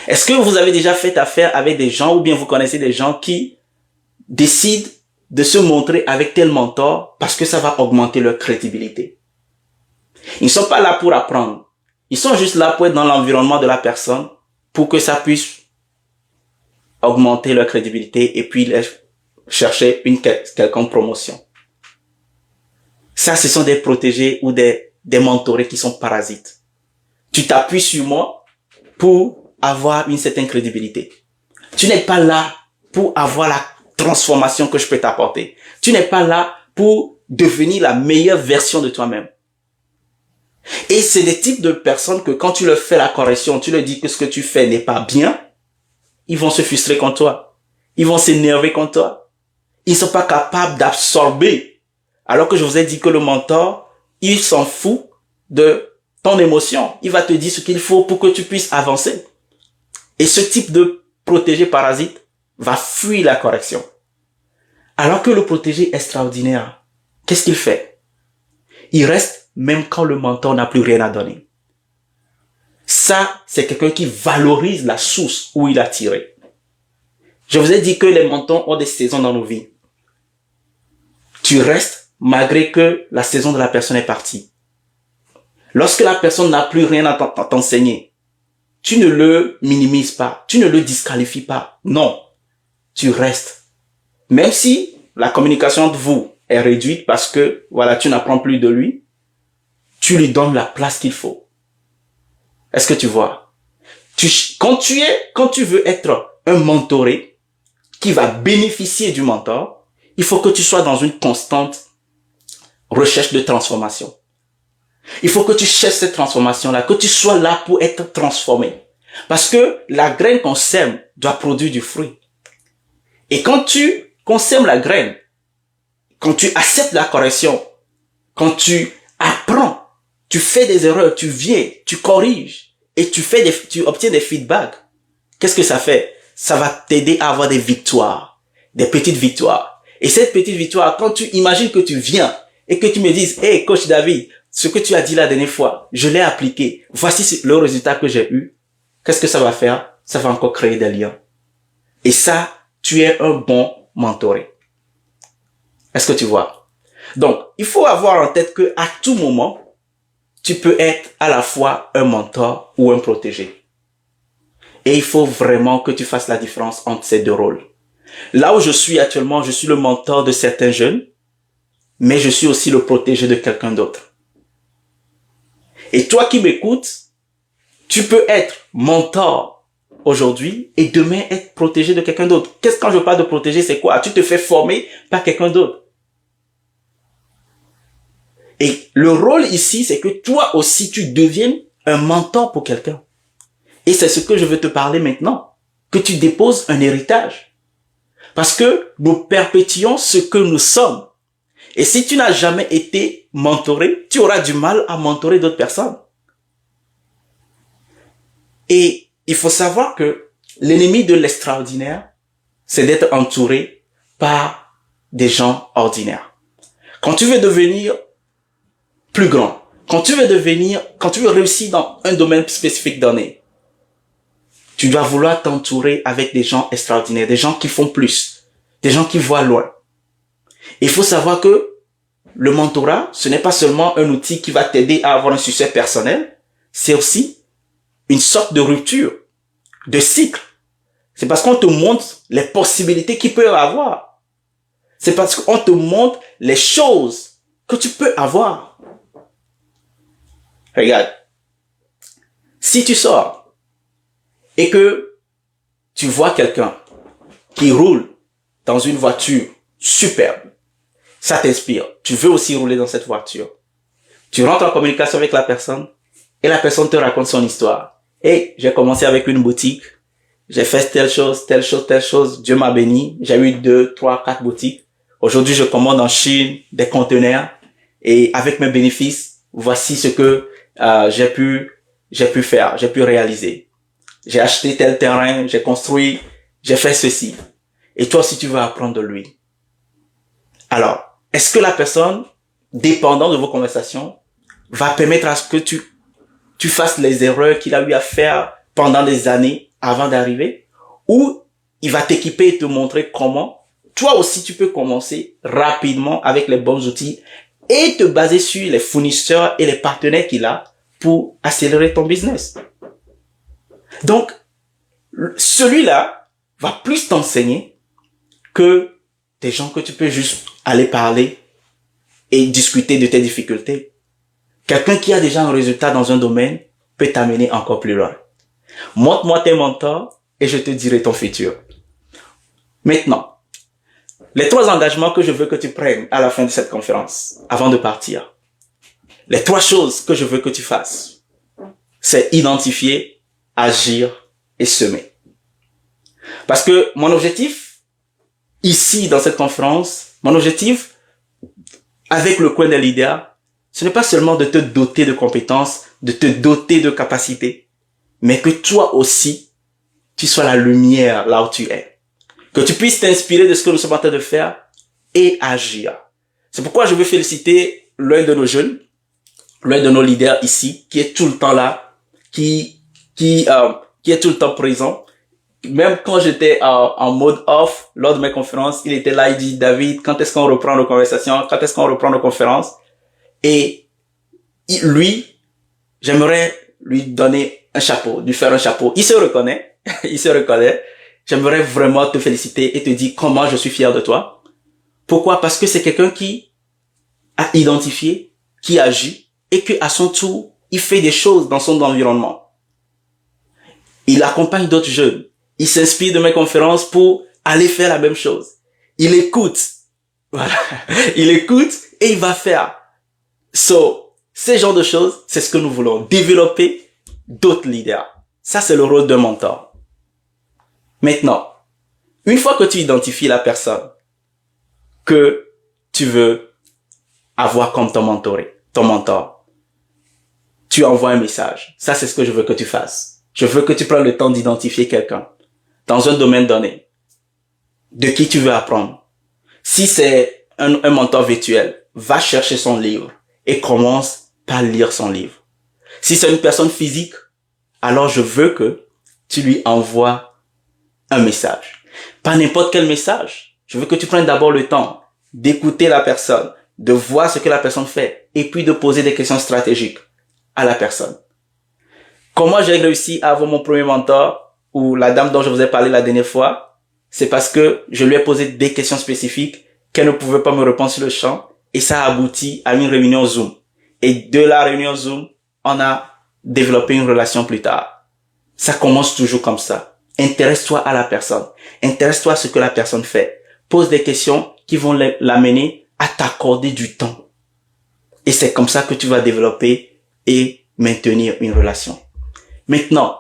Est-ce que vous avez déjà fait affaire avec des gens ou bien vous connaissez des gens qui décident de se montrer avec tel mentor parce que ça va augmenter leur crédibilité? Ils ne sont pas là pour apprendre. Ils sont juste là pour être dans l'environnement de la personne pour que ça puisse augmenter leur crédibilité et puis chercher une quelconque promotion. Ça, ce sont des protégés ou des mentorés qui sont parasites. Tu t'appuies sur moi pour avoir une certaine crédibilité. Tu n'es pas là pour avoir la transformation que je peux t'apporter. Tu n'es pas là pour devenir la meilleure version de toi-même. Et c'est des types de personnes que quand tu leur fais la correction, tu leur dis que ce que tu fais n'est pas bien, ils vont se frustrer contre toi. Ils vont s'énerver contre toi. Ils ne sont pas capables d'absorber. Alors que je vous ai dit que le mentor, il s'en fout de ton émotion. Il va te dire ce qu'il faut pour que tu puisses avancer. Et ce type de protégé parasite va fuir la correction. Alors que le protégé extraordinaire, qu'est-ce qu'il fait? Il reste même quand le mentor n'a plus rien à donner. Ça, c'est quelqu'un qui valorise la source où il a tiré. Je vous ai dit que les mentors ont des saisons dans nos vies. Tu restes malgré que la saison de la personne est partie. Lorsque la personne n'a plus rien à t'enseigner, tu ne le minimises pas, tu ne le disqualifies pas. Non, tu restes. Même si la communication entre vous est réduite parce que voilà, tu n'apprends plus de lui, tu lui donnes la place qu'il faut. Est-ce que tu vois? Quand tu veux être un mentoré qui va bénéficier du mentor, il faut que tu sois dans une constante recherche de transformation. Il faut que tu cherches cette transformation-là, que tu sois là pour être transformé. Parce que la graine qu'on sème doit produire du fruit. Et quand tu consèmes la graine, quand tu acceptes la correction, quand tu apprends, tu fais des erreurs, tu viens, tu corriges et tu obtiens des feedbacks, qu'est-ce que ça fait? Ça va t'aider à avoir des victoires, des petites victoires. Et cette petite victoire, quand tu imagines que tu viens et que tu me dises, hey, coach David, ce que tu as dit la dernière fois, je l'ai appliqué. Voici le résultat que j'ai eu. Qu'est-ce que ça va faire? Ça va encore créer des liens. Et ça, tu es un bon mentoré. Est-ce que tu vois? Donc, il faut avoir en tête que à tout moment, tu peux être à la fois un mentor ou un protégé. Et il faut vraiment que tu fasses la différence entre ces deux rôles. Là où je suis actuellement, je suis le mentor de certains jeunes, mais je suis aussi le protégé de quelqu'un d'autre. Et toi qui m'écoutes, tu peux être mentor aujourd'hui et demain être protégé de quelqu'un d'autre. Quand je parle de protéger, c'est quoi? Tu te fais former par quelqu'un d'autre. Et le rôle ici, c'est que toi aussi, tu deviennes un mentor pour quelqu'un. Et c'est ce que je veux te parler maintenant. Que tu déposes un héritage. Parce que nous perpétuons ce que nous sommes. Et si tu n'as jamais été mentoré, tu auras du mal à mentorer d'autres personnes. Et il faut savoir que l'ennemi de l'extraordinaire, c'est d'être entouré par des gens ordinaires. Quand tu veux devenir plus grand, quand tu veux réussir dans un domaine spécifique donné, tu dois vouloir t'entourer avec des gens extraordinaires, des gens qui font plus, des gens qui voient loin. Il faut savoir que le mentorat, ce n'est pas seulement un outil qui va t'aider à avoir un succès personnel, c'est aussi une sorte de rupture, de cycle. C'est parce qu'on te montre les possibilités qu'il peut avoir. C'est parce qu'on te montre les choses que tu peux avoir. Regarde, si tu sors et que tu vois quelqu'un qui roule dans une voiture superbe, ça t'inspire. Tu veux aussi rouler dans cette voiture. Tu rentres en communication avec la personne et la personne te raconte son histoire. Hey, j'ai commencé avec une boutique, j'ai fait telle chose, telle chose, telle chose. Dieu m'a béni. J'ai eu 2, 3, 4 boutiques. Aujourd'hui, je commande en Chine des conteneurs et avec mes bénéfices, voici ce que j'ai pu faire, j'ai pu réaliser. J'ai acheté tel terrain, j'ai construit, j'ai fait ceci. Et toi aussi, tu veux apprendre de lui. Alors, est-ce que la personne, dépendant de vos conversations, va permettre à ce que tu fasses les erreurs qu'il a eu à faire pendant des années avant d'arriver, ou il va t'équiper et te montrer comment toi aussi tu peux commencer rapidement avec les bons outils et te baser sur les fournisseurs et les partenaires qu'il a pour accélérer ton business. Donc, celui-là va plus t'enseigner que des gens que tu peux juste aller parler et discuter de tes difficultés. Quelqu'un qui a déjà un résultat dans un domaine peut t'amener encore plus loin. Montre-moi tes mentors et je te dirai ton futur. Maintenant, les 3 engagements que je veux que tu prennes à la fin de cette conférence, avant de partir. Les 3 choses que je veux que tu fasses, c'est identifier, agir et semer. Parce que mon objectif, ici, dans cette conférence, mon objectif, avec le coin des leaders, ce n'est pas seulement de te doter de compétences, de te doter de capacités, mais que toi aussi, tu sois la lumière là où tu es. Que tu puisses t'inspirer de ce que nous sommes en train de faire et agir. C'est pourquoi je veux féliciter l'un de nos jeunes, l'un de nos leaders ici, qui est tout le temps là, qui est tout le temps présent. Même quand j'étais en mode off, lors de mes conférences, il était là, il dit, David, quand est-ce qu'on reprend nos conversations? Quand est-ce qu'on reprend nos conférences? Et lui, j'aimerais lui donner un chapeau, lui faire un chapeau. Il se reconnaît, il se reconnaît. J'aimerais vraiment te féliciter et te dire comment je suis fier de toi. Pourquoi? Parce que c'est quelqu'un qui a identifié, qui agit et que à son tour, il fait des choses dans son environnement. Il accompagne d'autres jeunes. Il s'inspire de mes conférences pour aller faire la même chose. Il écoute. Voilà. Il écoute et il va faire. Ces genres de choses, c'est ce que nous voulons. Développer d'autres leaders. Ça, c'est le rôle d'un mentor. Maintenant, une fois que tu identifies la personne que tu veux avoir comme ton mentor, tu envoies un message. Ça, c'est ce que je veux que tu fasses. Je veux que tu prennes le temps d'identifier quelqu'un dans un domaine donné, de qui tu veux apprendre. Si c'est un mentor virtuel, va chercher son livre et commence par lire son livre. Si c'est une personne physique, alors je veux que tu lui envoies un message. Pas n'importe quel message. Je veux que tu prennes d'abord le temps d'écouter la personne, de voir ce que la personne fait et puis de poser des questions stratégiques à la personne. Comment j'ai réussi à avoir mon premier mentor ou la dame dont je vous ai parlé la dernière fois? C'est parce que je lui ai posé des questions spécifiques qu'elle ne pouvait pas me répondre sur le champ et ça a abouti à une réunion Zoom. Et de la réunion Zoom, on a développé une relation plus tard. Ça commence toujours comme ça. Intéresse-toi à la personne. Intéresse-toi à ce que la personne fait. Pose des questions qui vont l'amener à t'accorder du temps. Et c'est comme ça que tu vas développer et maintenir une relation. Maintenant,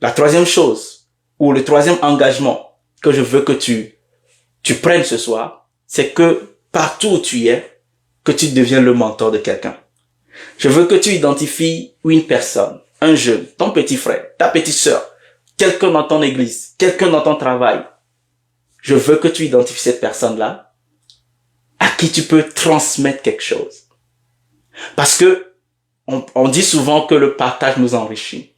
la 3e chose, ou le 3e engagement que je veux que tu prennes ce soir, c'est que partout où tu es, que tu deviennes le mentor de quelqu'un. Je veux que tu identifies une personne, un jeune, ton petit frère, ta petite sœur, quelqu'un dans ton église, quelqu'un dans ton travail. Je veux que tu identifies cette personne-là à qui tu peux transmettre quelque chose. Parce que on dit souvent que le partage nous enrichit.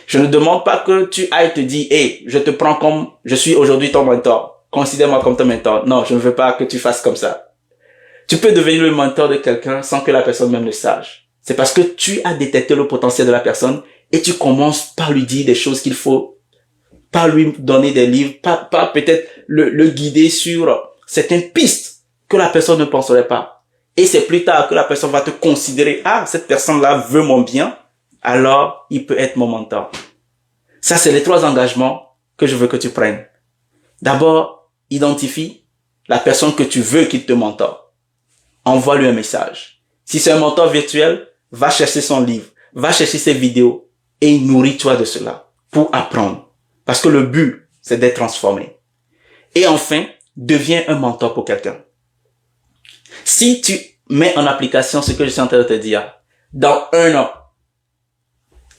Je ne demande pas que tu ailles te dire, hey, je te prends comme, je suis aujourd'hui ton mentor. Considère-moi comme ton mentor. Non, je ne veux pas que tu fasses comme ça. Tu peux devenir le mentor de quelqu'un sans que la personne même le sache. C'est parce que tu as détecté le potentiel de la personne et tu commences par lui dire des choses qu'il faut, par lui donner des livres, par peut-être le guider sur certaines pistes que la personne ne penserait pas. Et c'est plus tard que la personne va te considérer, ah, cette personne-là veut mon bien, alors il peut être mon mentor. Ça, c'est les 3 engagements que je veux que tu prennes. D'abord, identifie la personne que tu veux qu'il te mentore. Envoie-lui un message. Si c'est un mentor virtuel, va chercher son livre, va chercher ses vidéos et nourris-toi de cela pour apprendre. Parce que le but, c'est d'être transformé. Et enfin, deviens un mentor pour quelqu'un. Si tu mets en application ce que je suis en train de te dire, dans 1 an,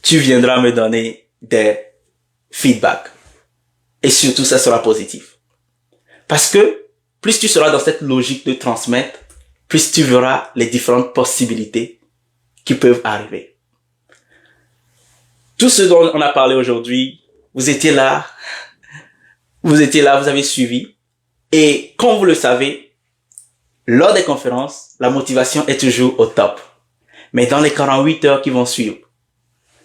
tu viendras me donner des feedbacks. Et surtout, ça sera positif. Parce que plus tu seras dans cette logique de transmettre, plus tu verras les différentes possibilités qui peuvent arriver. Tout ce dont on a parlé aujourd'hui, vous étiez là, vous avez suivi. Et comme vous le savez, lors des conférences, la motivation est toujours au top. Mais dans les 48 heures qui vont suivre,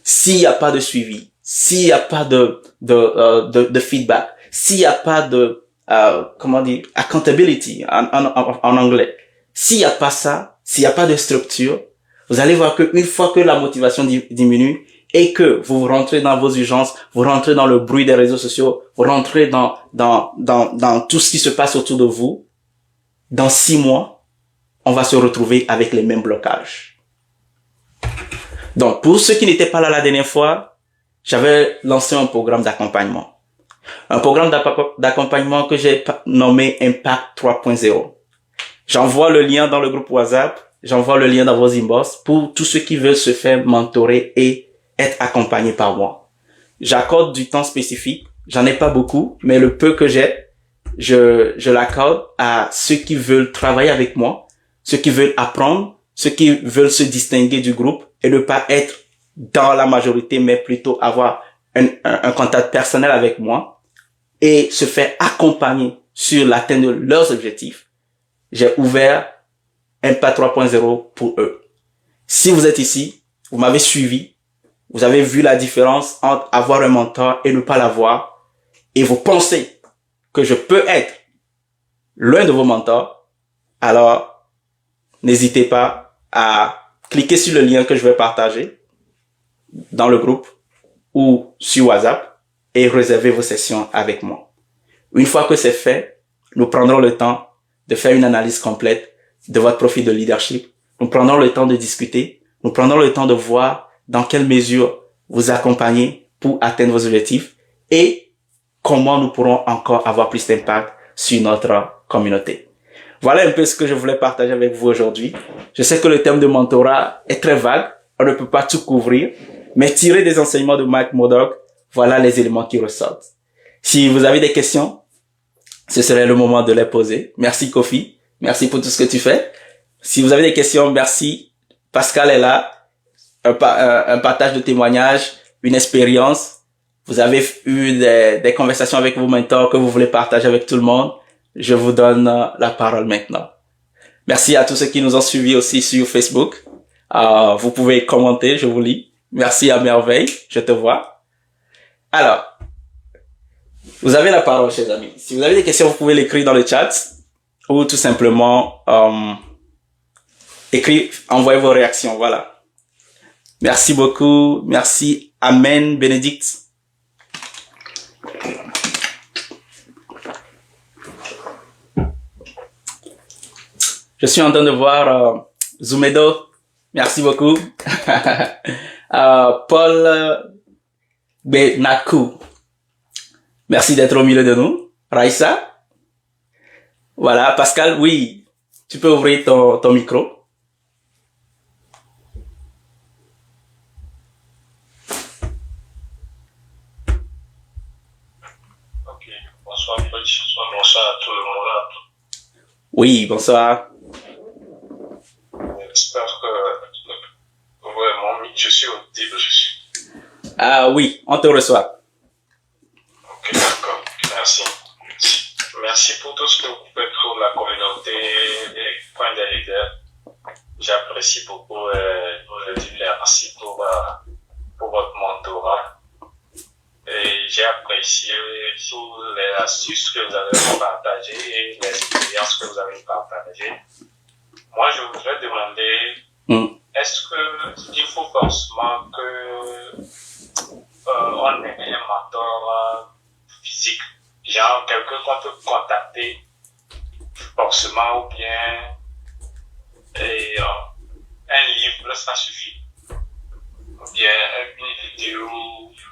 s'il n'y a pas de suivi, s'il n'y a pas de feedback, s'il n'y a pas de, accountability en anglais, s'il n'y a pas ça, s'il n'y a pas de structure, vous allez voir qu'une fois que la motivation diminue et que vous rentrez dans vos urgences, vous rentrez dans le bruit des réseaux sociaux, vous rentrez dans tout ce qui se passe autour de vous, dans 6 mois, on va se retrouver avec les mêmes blocages. Donc, pour ceux qui n'étaient pas là la dernière fois, j'avais lancé un programme d'accompagnement. Un programme d'accompagnement que j'ai nommé Impact 3.0. J'envoie le lien dans le groupe WhatsApp, j'envoie le lien dans vos inbox pour tous ceux qui veulent se faire mentorer et être accompagnés par moi. J'accorde du temps spécifique, j'en ai pas beaucoup, mais le peu que j'ai, je l'accorde à ceux qui veulent travailler avec moi, ceux qui veulent apprendre, ceux qui veulent se distinguer du groupe et ne pas être dans la majorité, mais plutôt avoir un contact personnel avec moi et se faire accompagner sur l'atteinte de leurs objectifs. J'ai ouvert Impact 3.0 pour eux. Si vous êtes ici, vous m'avez suivi, vous avez vu la différence entre avoir un mentor et ne pas l'avoir, et vous pensez que je peux être l'un de vos mentors, alors n'hésitez pas à cliquer sur le lien que je vais partager dans le groupe ou sur WhatsApp et réserver vos sessions avec moi. Une fois que c'est fait, nous prendrons le temps de faire une analyse complète de votre profil de leadership. Nous prendrons le temps de discuter. Nous prendrons le temps de voir dans quelle mesure vous accompagnez pour atteindre vos objectifs et comment nous pourrons encore avoir plus d'impact sur notre communauté. Voilà un peu ce que je voulais partager avec vous aujourd'hui. Je sais que le thème de mentorat est très vague. On ne peut pas tout couvrir. Mais tirer des enseignements de Mike Murdock, voilà les éléments qui ressortent. Si vous avez des questions, ce serait le moment de les poser. Merci Kofi. Merci pour tout ce que tu fais. Si vous avez des questions, merci. Pascal est là. Un partage de témoignages, une expérience. Vous avez eu des conversations avec vos mentors que vous voulez partager avec tout le monde. Je vous donne la parole maintenant. Merci à tous ceux qui nous ont suivis aussi sur Facebook. Vous pouvez commenter, je vous lis. Merci à merveille, je te vois. Alors, vous avez la parole, chers amis. Si vous avez des questions, vous pouvez l'écrire dans le chat ou tout simplement envoyer vos réactions. Voilà. Merci beaucoup. Merci. Amen. Bénédicte. Je suis en train de voir Zumedo. Merci beaucoup. Paul Benakou. Merci d'être au milieu de nous. Raïssa. Voilà. Pascal, oui. Tu peux ouvrir ton micro. Ok. Bonsoir, bonsoir à tout le monde. Oui, bonsoir. J'espère que vraiment je suis audible. Ah oui, on te reçoit. Ok, d'accord. Merci. Merci pour tout ce que vous faites pour la communauté des points des leaders. J'apprécie beaucoup. Je dis merci pour votre mentorat. Et j'ai apprécié toutes les astuces que vous avez partagées et les expériences que vous avez partagées. Moi, je voudrais demander, est-ce qu'il faut forcément que on ait un vidéo,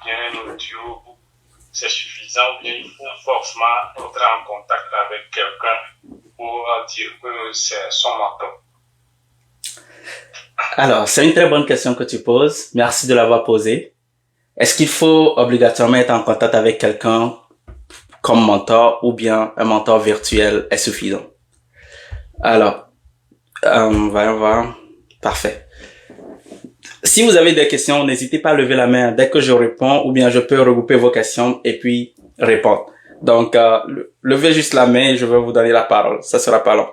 bien un audio, c'est suffisant, ou bien il faut forcément entrer en contact avec quelqu'un pour dire que c'est son mentor? Alors, c'est une très bonne question que tu poses. Merci de l'avoir posée. Est-ce qu'il faut obligatoirement être en contact avec quelqu'un comme mentor ou bien un mentor virtuel est suffisant? Alors, voyons voir. Parfait. Si vous avez des questions, n'hésitez pas à lever la main dès que je réponds ou bien je peux regrouper vos questions et puis répondre. Donc, levez juste la main et je vais vous donner la parole. Ça sera pas long.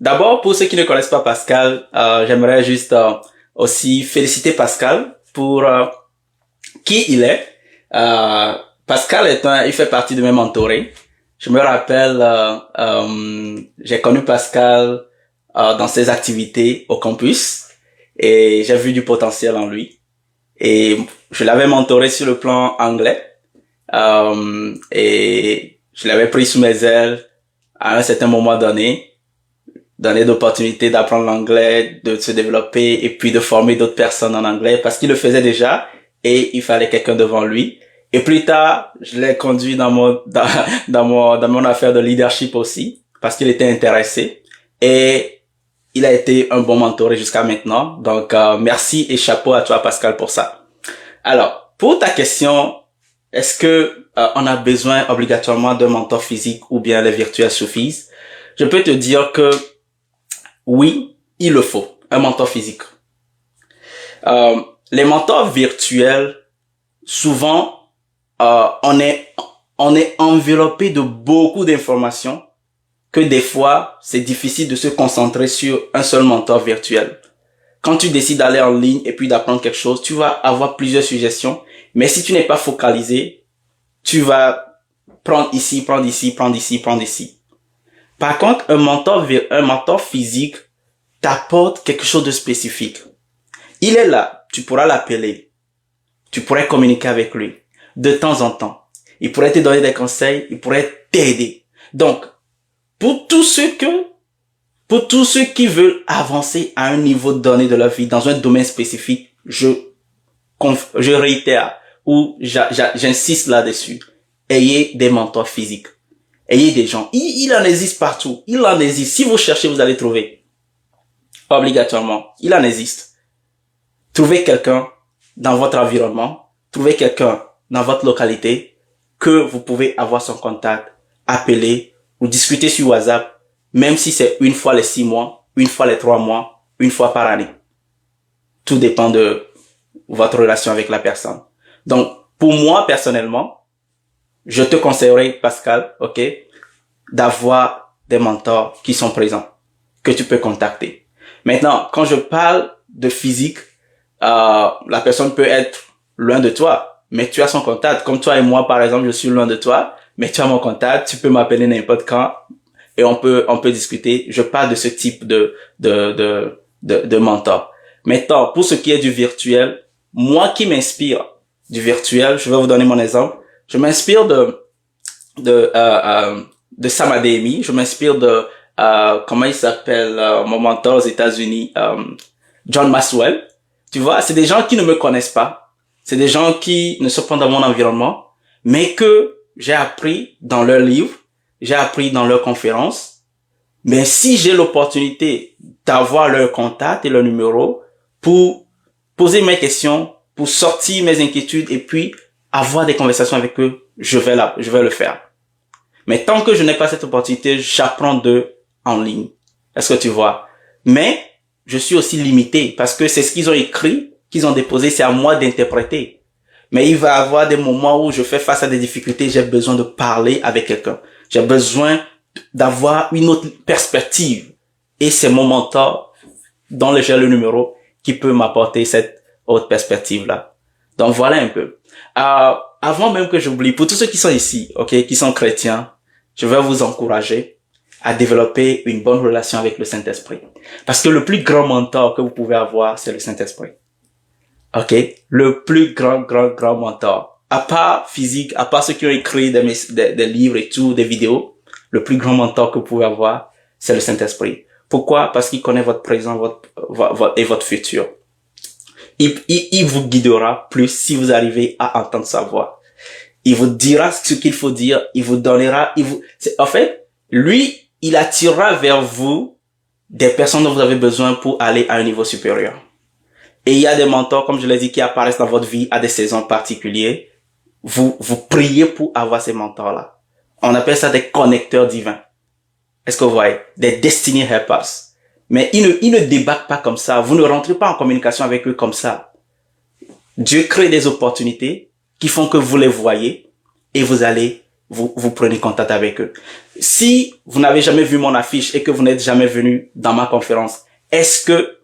D'abord, pour ceux qui ne connaissent pas Pascal, j'aimerais juste aussi féliciter Pascal pour qui il est. Pascal il fait partie de mes mentorés. Je me rappelle, j'ai connu Pascal dans ses activités au campus et j'ai vu du potentiel en lui. Et je l'avais mentoré sur le plan anglais et je l'avais pris sous mes ailes à un certain moment donné d'opportunités d'apprendre l'anglais, de se développer et puis de former d'autres personnes en anglais parce qu'il le faisait déjà et il fallait quelqu'un devant lui. Et plus tard, je l'ai conduit dans mon affaire de leadership aussi parce qu'il était intéressé et il a été un bon mentor jusqu'à maintenant. Donc, merci et chapeau à toi, Pascal, pour ça. Alors, pour ta question, est-ce que on a besoin obligatoirement d'un mentor physique ou bien les virtuels suffisent? Je peux te dire que oui, il le faut, un mentor physique. Les mentors virtuels, souvent, on est enveloppé de beaucoup d'informations que des fois, c'est difficile de se concentrer sur un seul mentor virtuel. Quand tu décides d'aller en ligne et puis d'apprendre quelque chose, tu vas avoir plusieurs suggestions, mais si tu n'es pas focalisé, tu vas prendre ici, prendre ici, prendre ici, prendre ici. Par contre, un mentor physique t'apporte quelque chose de spécifique. Il est là, tu pourras l'appeler, tu pourrais communiquer avec lui de temps en temps. Il pourrait te donner des conseils, il pourrait t'aider. Donc, pour tous ceux qui veulent avancer à un niveau donné de leur vie dans un domaine spécifique, je réitère ou j'insiste là-dessus. Ayez des mentors physiques. Ayez des gens. Il en existe partout. Il en existe. Si vous cherchez, vous allez trouver. Obligatoirement. Il en existe. Trouvez quelqu'un dans votre environnement. Trouvez quelqu'un dans votre localité que vous pouvez avoir son contact, appeler ou discuter sur WhatsApp, même si c'est une fois les 6 mois, une fois les 3 mois, une fois par année. Tout dépend de votre relation avec la personne. Donc, pour moi, personnellement, je te conseillerais, Pascal, ok, d'avoir des mentors qui sont présents, que tu peux contacter. Maintenant, quand je parle de physique, la personne peut être loin de toi, mais tu as son contact. Comme toi et moi, par exemple, je suis loin de toi, mais tu as mon contact, tu peux m'appeler n'importe quand et on peut discuter. Je parle de ce type de mentor. Maintenant, pour ce qui est du virtuel, moi qui m'inspire du virtuel, je vais vous donner mon exemple. Je m'inspire de Sam Adeyemi, je m'inspire de comment il s'appelle mon mentor aux États-Unis, John Maxwell. Tu vois, c'est des gens qui ne me connaissent pas. C'est des gens qui ne sont pas dans mon environnement, mais que j'ai appris dans leurs livres, j'ai appris dans leurs conférences. Mais si j'ai l'opportunité d'avoir leur contact et leur numéro pour poser mes questions, pour sortir mes inquiétudes et puis avoir des conversations avec eux, je vais le faire. Mais tant que je n'ai pas cette opportunité, j'apprends d'eux en ligne. Est-ce que tu vois? Mais je suis aussi limité parce que c'est ce qu'ils ont écrit, qu'ils ont déposé, c'est à moi d'interpréter. Mais il va y avoir des moments où je fais face à des difficultés, j'ai besoin de parler avec quelqu'un. J'ai besoin d'avoir une autre perspective. Et c'est mon mentor, dont j'ai le numéro, qui peut m'apporter cette autre perspective-là. Donc voilà un peu. Avant même que j'oublie, pour tous ceux qui sont ici, ok, qui sont chrétiens, je vais vous encourager à développer une bonne relation avec le Saint-Esprit. Parce que le plus grand mentor que vous pouvez avoir, c'est le Saint-Esprit. Ok? Le plus grand mentor. À part physique, à part ceux qui ont écrit des livres et tout, des vidéos, le plus grand mentor que vous pouvez avoir, c'est le Saint-Esprit. Pourquoi? Parce qu'il connaît votre présent, et votre futur. il vous guidera plus si vous arrivez à entendre sa voix. Il vous dira ce qu'il faut dire, il vous donnera, en fait, lui, il attirera vers vous des personnes dont vous avez besoin pour aller à un niveau supérieur. Et il y a des mentors, comme je l'ai dit, qui apparaissent dans votre vie à des saisons particulières. Vous priez pour avoir ces mentors-là. On appelle ça des connecteurs divins. Est-ce que vous voyez? Des destiny helpers. Mais ils ne débarquent pas comme ça. Vous ne rentrez pas en communication avec eux comme ça. Dieu crée des opportunités qui font que vous les voyez et vous prenez contact avec eux. Si vous n'avez jamais vu mon affiche et que vous n'êtes jamais venu dans ma conférence, est-ce que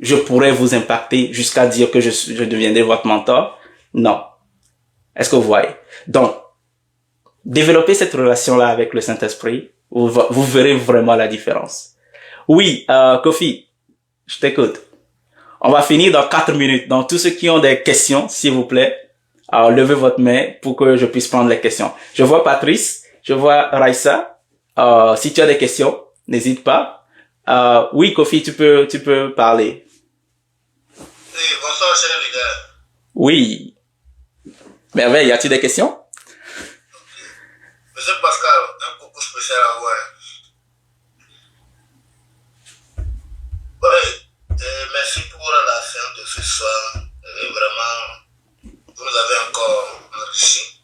je pourrais vous impacter jusqu'à dire que je deviendrai votre mentor? Non. Est-ce que vous voyez? Donc, développez cette relation-là avec le Saint-Esprit, vous verrez vraiment la différence. Oui, Kofi, je t'écoute. On va finir dans 4 minutes. Donc, tous ceux qui ont des questions, s'il vous plaît, levez votre main pour que je puisse prendre les questions. Je vois Patrice, je vois Raissa. Si tu as des questions, n'hésite pas. Oui, Kofi, tu peux parler. Oui, bonsoir, cher leader. Oui. Merveille, y a-t-il des questions? Monsieur Pascal, un coucou spécial à vous. Oui, merci pour la séance de ce soir. Vraiment, vous nous avez encore enrichi.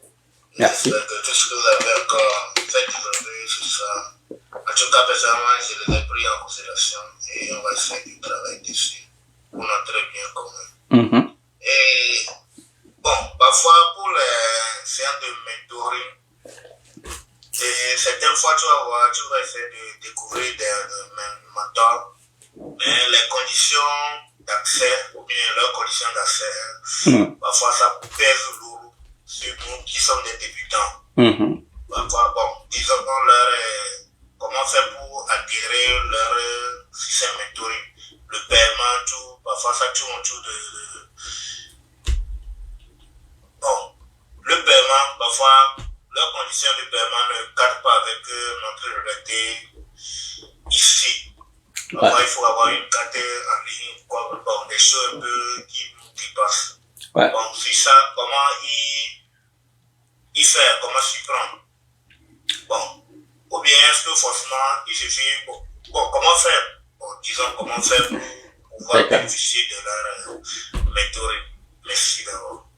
Merci. J'espère que tout ce que vous avez encore fait développer ce soir, en tout cas, personnellement, je les ai pris en considération et on va essayer du travail dessus pour notre bien commun. Et bon, parfois pour les séances de mentoring, et certaines fois tu vas essayer de découvrir des mentors, mais les conditions d'accès ou bien leurs conditions d'accès, parfois ça pèse lourd sur nous qui sommes des débutants. Parfois, bon, disons comment faire pour attirer leur système mentoring, le paiement, tout, parfois ça tourne autour de bon, le paiement, parfois leurs conditions de paiement ne cadrent pas avec notre réalité ici. Parfois il faut avoir une carte en ligne, bon, des choses un peu qui nous dépassent. Bon, c'est ça, comment il fait, comment s'y prendre. Bon, ou bien est-ce que forcément il suffit, bon, comment faire, bon, disons comment faire pour pouvoir bénéficier de leur mentoring. Merci d'abord.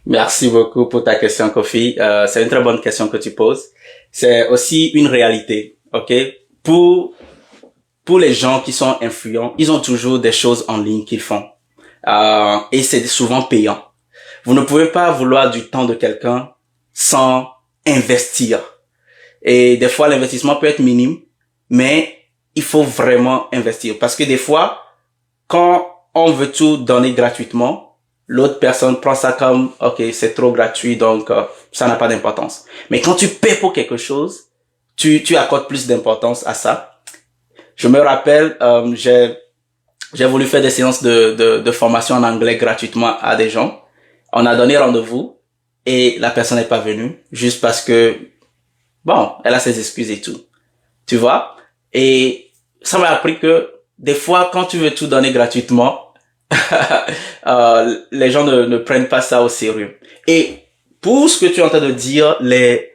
Merci beaucoup pour ta question, Kofi. C'est une très bonne question que tu poses. C'est aussi une réalité, ok? Pour les gens qui sont influents, ils ont toujours des choses en ligne qu'ils font. Et c'est souvent payant. Vous ne pouvez pas vouloir du temps de quelqu'un sans investir. Et des fois, l'investissement peut être minime, mais il faut vraiment investir. Parce que des fois, quand on veut tout donner gratuitement, l'autre personne prend ça comme, ok, c'est trop gratuit, donc ça n'a pas d'importance. Mais quand tu paies pour quelque chose, tu accordes plus d'importance à ça. Je me rappelle, j'ai voulu faire des séances de formation en anglais gratuitement à des gens. On a donné rendez-vous et la personne n'est pas venue juste parce que, bon, elle a ses excuses et tout. Tu vois? Et ça m'a appris que des fois, quand tu veux tout donner gratuitement, les gens ne prennent pas ça au sérieux. Et pour ce que tu es en train de dire, les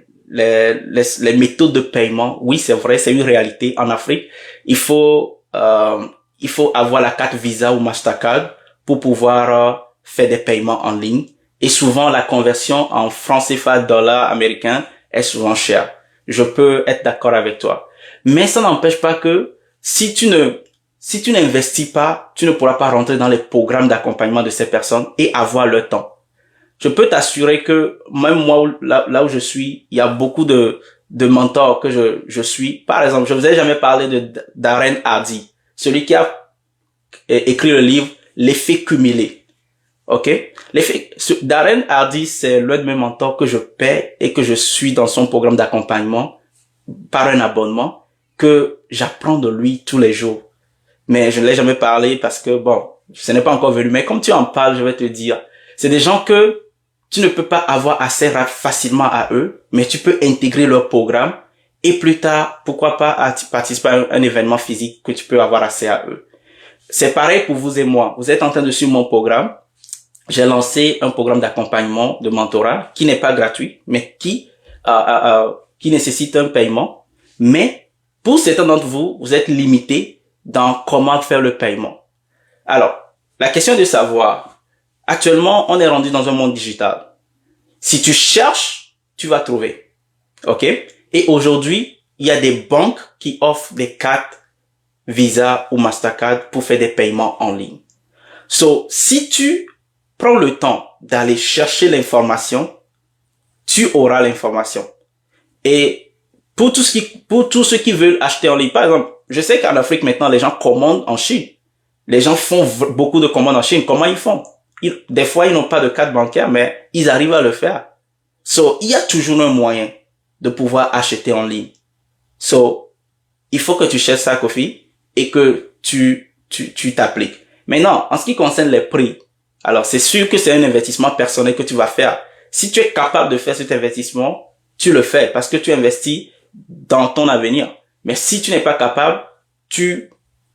méthodes de paiement, oui, c'est vrai, c'est une réalité en Afrique. Il faut avoir la carte Visa ou Mastercard pour pouvoir faire des paiements en ligne. Et souvent, la conversion en francs CFA dollar américain est souvent chère. Je peux être d'accord avec toi. Mais ça n'empêche pas que si tu n'investis pas, tu ne pourras pas rentrer dans les programmes d'accompagnement de ces personnes et avoir le temps. Je peux t'assurer que même moi, là où je suis, il y a beaucoup de mentors que je suis. Par exemple, je vous ai jamais parlé de Darren Hardy, celui qui a écrit le livre L'effet cumulé. OK? Darren Hardy, c'est l'un de mes mentors que je paie et que je suis dans son programme d'accompagnement par un abonnement que j'apprends de lui tous les jours. Mais je ne l'ai jamais parlé parce que, bon, ce n'est pas encore venu. Mais comme tu en parles, je vais te dire, c'est des gens que tu ne peux pas avoir accès facilement à eux, mais tu peux intégrer leur programme et plus tard, pourquoi pas participer à un événement physique que tu peux avoir accès à eux. c'est pareil pour vous et moi. Vous êtes en train de suivre mon programme. J'ai lancé un programme d'accompagnement, de mentorat, qui n'est pas gratuit, mais qui nécessite un paiement. Mais pour certains d'entre vous, vous êtes limités dans comment faire le paiement. Alors, la question est de savoir, actuellement, on est rendu dans un monde digital. Si tu cherches, tu vas trouver. OK? Et aujourd'hui, il y a des banques qui offrent des cartes Visa ou Mastercard pour faire des paiements en ligne. So, si tu prends le temps d'aller chercher l'information, tu auras l'information. Et pour tous ceux qui veulent acheter en ligne, par exemple, je sais qu'en Afrique maintenant, les gens commandent en Chine. Les gens font beaucoup de commandes en Chine. Comment ils font? Des fois, ils n'ont pas de carte bancaire, mais ils arrivent à le faire. So, il y a toujours un moyen de pouvoir acheter en ligne. So, il faut que tu cherches ça, Kofi, et que tu t'appliques. Maintenant, en ce qui concerne les prix, alors c'est sûr que c'est un investissement personnel que tu vas faire. Si tu es capable de faire cet investissement, tu le fais parce que tu investis dans ton avenir. Mais si tu n'es pas capable, tu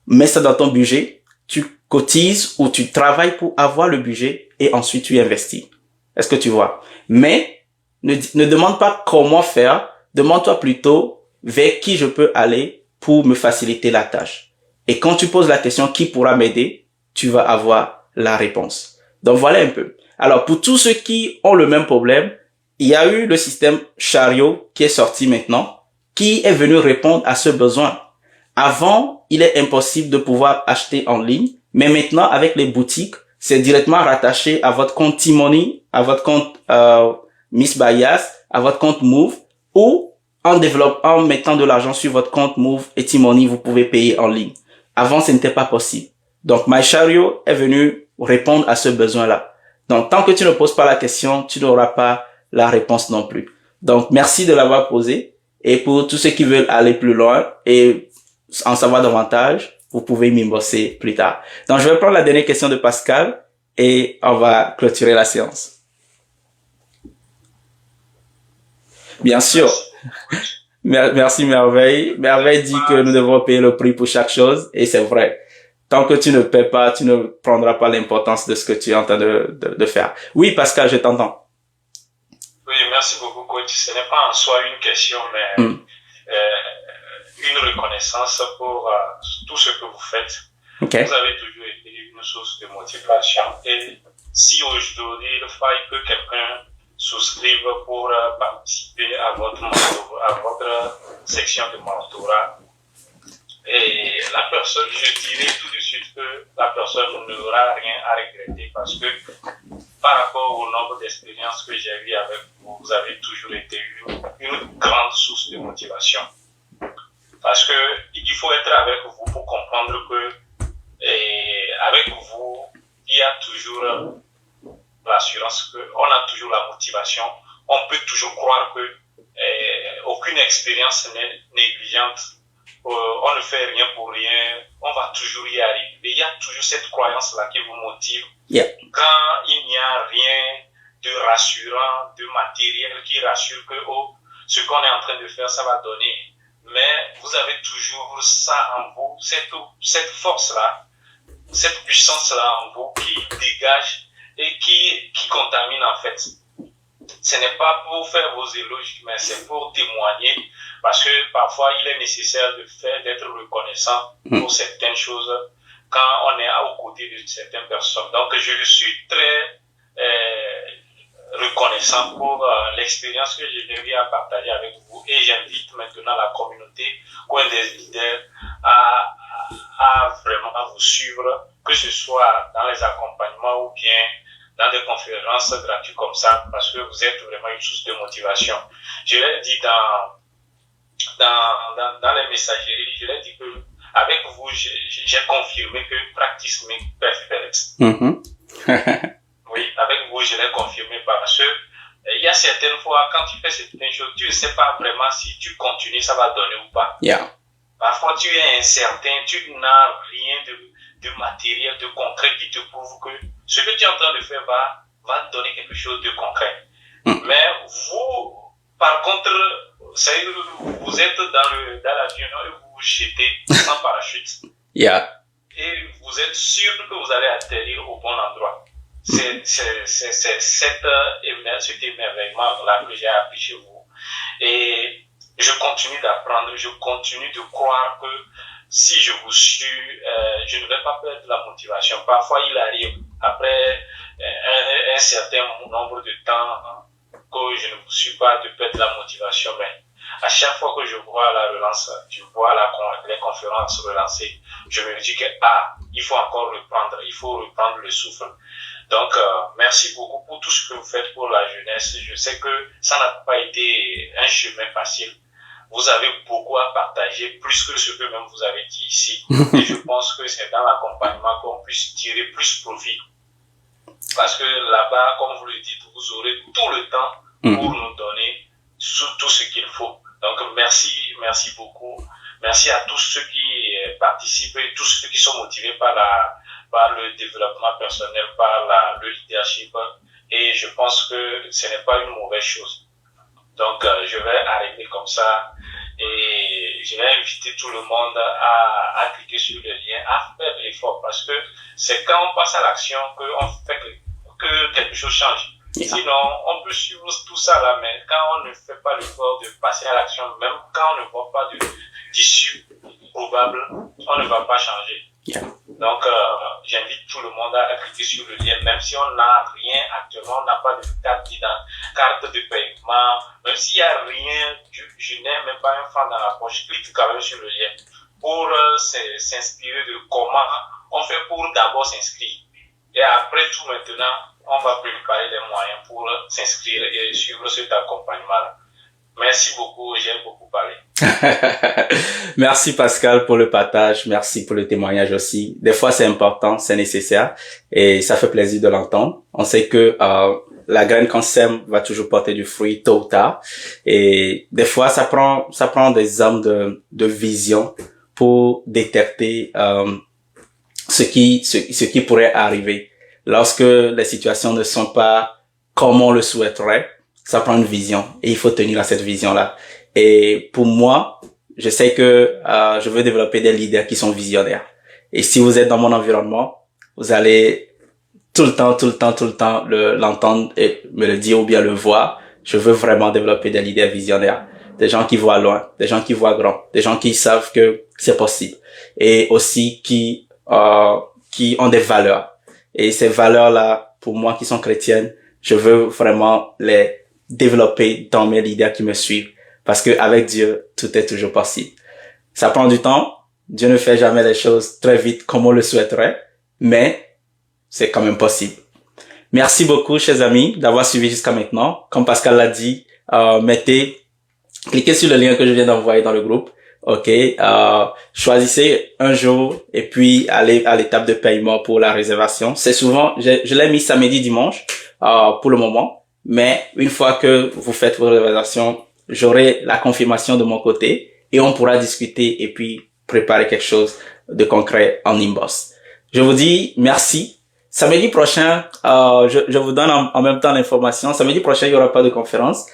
mets ça dans ton budget, tu cotises ou tu travailles pour avoir le budget et ensuite tu investis. Est-ce que tu vois? Mais ne demande pas comment faire, demande-toi plutôt vers qui je peux aller pour me faciliter la tâche. Et quand tu poses la question qui pourra m'aider, tu vas avoir la réponse. Donc voilà un peu. Alors pour tous ceux qui ont le même problème, il y a eu le système Chariot qui est sorti maintenant, qui est venu répondre à ce besoin. Avant, il est impossible de pouvoir acheter en ligne, mais maintenant avec les boutiques, c'est directement rattaché à votre compte T-Money, à votre compte Miss Bias, à votre compte Move, ou en mettant de l'argent sur votre compte Move et T-Money, vous pouvez payer en ligne. Avant, ce n'était pas possible. Donc, MyChariot est venu répondre à ce besoin-là. Donc, tant que tu ne poses pas la question, tu n'auras pas la réponse non plus. Donc, merci de l'avoir posé. Et pour tous ceux qui veulent aller plus loin et en savoir davantage, vous pouvez m'inboxer plus tard. Donc, je vais prendre la dernière question de Pascal et on va clôturer la séance. Bien sûr. Merci Merveille. Merveille dit que nous devons payer le prix pour chaque chose et c'est vrai. Tant que tu ne paies pas, tu ne prendras pas l'importance de ce que tu es en train de faire. Oui, Pascal, je t'entends. Oui, merci beaucoup, coach. Ce n'est pas en soi une question, mais une reconnaissance pour tout ce que vous faites. Okay. Vous avez toujours été une source de motivation. Et si aujourd'hui, il faille que quelqu'un souscrive pour participer à votre section de mentorat, et la personne, je dirais tout de suite que la personne n'aura rien à regretter parce que par rapport au nombre d'expériences que j'ai vues avec vous, vous avez toujours été une grande source de motivation. Parce que il faut être avec vous pour comprendre que avec vous, il y a toujours l'assurance qu'on a toujours la motivation. On peut toujours croire que aucune expérience n'est négligente. On ne fait rien pour rien, on va toujours y arriver. Il y a toujours cette croyance-là qui vous motive. Yeah. Quand il n'y a rien de rassurant, de matériel qui rassure que ce qu'on est en train de faire, ça va donner. Mais vous avez toujours ça en vous, cette force-là, cette puissance-là en vous qui dégage et qui contamine en fait. Ce n'est pas pour faire vos éloges, mais c'est pour témoigner. Parce que parfois, il est nécessaire d'être reconnaissant pour certaines choses quand on est aux côtés de certaines personnes. Donc, je suis très reconnaissant pour l'expérience que j'ai eu à partager avec vous. Et j'invite maintenant la communauté, Coin des leaders, à vraiment vous suivre, que ce soit dans les accompagnements ou bien dans des conférences gratuites comme ça, parce que vous êtes vraiment une source de motivation. Je l'ai dit dans les messageries, je l'ai dit que avec vous, j'ai confirmé que practice makes perfect. Oui, avec vous, je l'ai confirmé parce que il y a certaines fois, quand tu fais certaines choses, tu ne sais pas vraiment si tu continues, ça va donner ou pas. Yeah. Parfois, tu es incertain, tu n'as rien de matériel, de concret qui te prouve que ce que tu es en train de faire va te donner quelque chose de concret. Mais vous, par contre, vous êtes dans l'avion et vous vous jetez sans parachute. Yeah. et vous êtes sûr que vous allez atterrir au bon endroit. C'est cet émerveillement-là que j'ai appris chez vous. Et je continue d'apprendre, je continue de croire que si je vous suis, je ne vais pas perdre la motivation. Parfois, il arrive, après un certain nombre de temps, que je ne vous suis pas, de perdre la motivation. Mais à chaque fois que je vois la relance, je vois les conférences relancées, je me dis que, il faut encore reprendre, il faut reprendre le souffle. Donc, merci beaucoup pour tout ce que vous faites pour la jeunesse. Je sais que ça n'a pas été un chemin facile. Vous avez beaucoup à partager, plus que ce que même vous avez dit ici. Et je pense que c'est dans l'accompagnement qu'on puisse tirer plus profit. Parce que là-bas, comme vous le dites, vous aurez tout le temps pour nous donner tout ce qu'il faut. Donc, merci beaucoup. Merci à tous ceux qui participent, tous ceux qui sont motivés par le développement personnel, par le leadership. Et je pense que ce n'est pas une mauvaise chose. Donc, je vais arrêter comme ça et je vais inviter tout le monde à cliquer sur le lien, à faire l'effort parce que c'est quand on passe à l'action qu'on fait que quelque chose change. Sinon, on peut suivre tout ça là, mais quand on ne fait pas l'effort de passer à l'action, même quand on ne voit pas d'issue probable, on ne va pas changer. Donc, j'invite tout le monde à cliquer sur le lien, même si on n'a rien actuellement, on n'a pas de carte de paiement, même s'il n'y a rien, je n'ai même pas un franc dans la poche, clique quand même sur le lien pour s'inspirer de comment on fait pour d'abord s'inscrire. Et après tout maintenant, on va préparer les moyens pour s'inscrire et suivre cet accompagnement-là. Merci beaucoup, j'ai beaucoup parlé. Merci Pascal pour le partage, merci pour le témoignage aussi. Des fois c'est important, c'est nécessaire et ça fait plaisir de l'entendre. On sait que la graine qu'on sème va toujours porter du fruit tôt ou tard et des fois ça prend des hommes de vision pour détecter ce qui pourrait arriver. Lorsque les situations ne sont pas comme on le souhaiterait, ça prend une vision et il faut tenir à cette vision-là. Et pour moi, je sais que je veux développer des leaders qui sont visionnaires. Et si vous êtes dans mon environnement, vous allez tout le temps l'entendre et me le dire ou bien le voir. Je veux vraiment développer des leaders visionnaires, des gens qui voient loin, des gens qui voient grand, des gens qui savent que c'est possible et aussi qui ont des valeurs. Et ces valeurs-là, pour moi qui sont chrétiennes, je veux vraiment les développer dans mes leaders qui me suivent. Parce que avec Dieu, tout est toujours possible. Ça prend du temps. Dieu ne fait jamais les choses très vite comme on le souhaiterait. Mais c'est quand même possible. Merci beaucoup, chers amis, d'avoir suivi jusqu'à maintenant. Comme Pascal l'a dit, cliquez sur le lien que je viens d'envoyer dans le groupe. OK. Choisissez un jour et puis allez à l'étape de paiement pour la réservation. C'est souvent, je l'ai mis samedi, dimanche, pour le moment. Mais une fois que vous faites vos réservations, j'aurai la confirmation de mon côté et on pourra discuter et puis préparer quelque chose de concret en inbox. Je vous dis merci. Samedi prochain, je vous donne en même temps l'information. Samedi prochain, il n'y aura pas de conférence.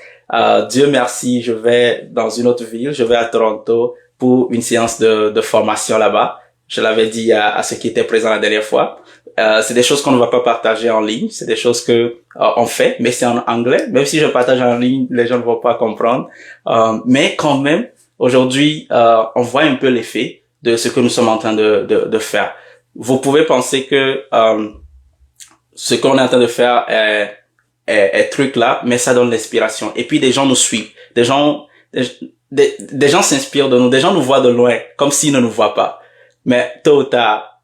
Dieu merci, je vais dans une autre ville. Je vais à Toronto pour une séance de formation là-bas. Je l'avais dit à ceux qui étaient présents la dernière fois. C'est des choses qu'on ne va pas partager en ligne. C'est des choses que on fait, mais c'est en anglais. Même si je partage en ligne, les gens ne vont pas comprendre. Mais quand même, aujourd'hui, on voit un peu l'effet de ce que nous sommes en train de faire. Vous pouvez penser que ce qu'on est en train de faire est truc là, mais ça donne l'inspiration. Et puis des gens nous suivent. Des gens s'inspirent de nous. Des gens nous voient de loin, comme s'ils ne nous voient pas. Mais tôt ou tard,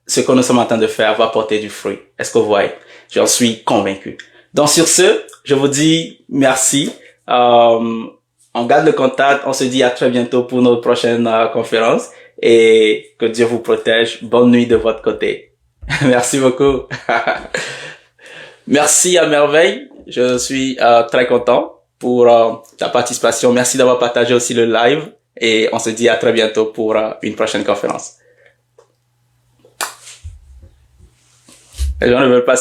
ce que nous sommes en train de faire va porter du fruit. Est-ce que vous voyez? J'en suis convaincu. Donc sur ce, je vous dis merci. On garde le contact. On se dit à très bientôt pour notre prochaine conférence. Et que Dieu vous protège. Bonne nuit de votre côté. Merci beaucoup. Merci à merveille. Je suis très content pour ta participation. Merci d'avoir partagé aussi le live. Et on se dit à très bientôt pour une prochaine conférence. Les gens ne veulent pas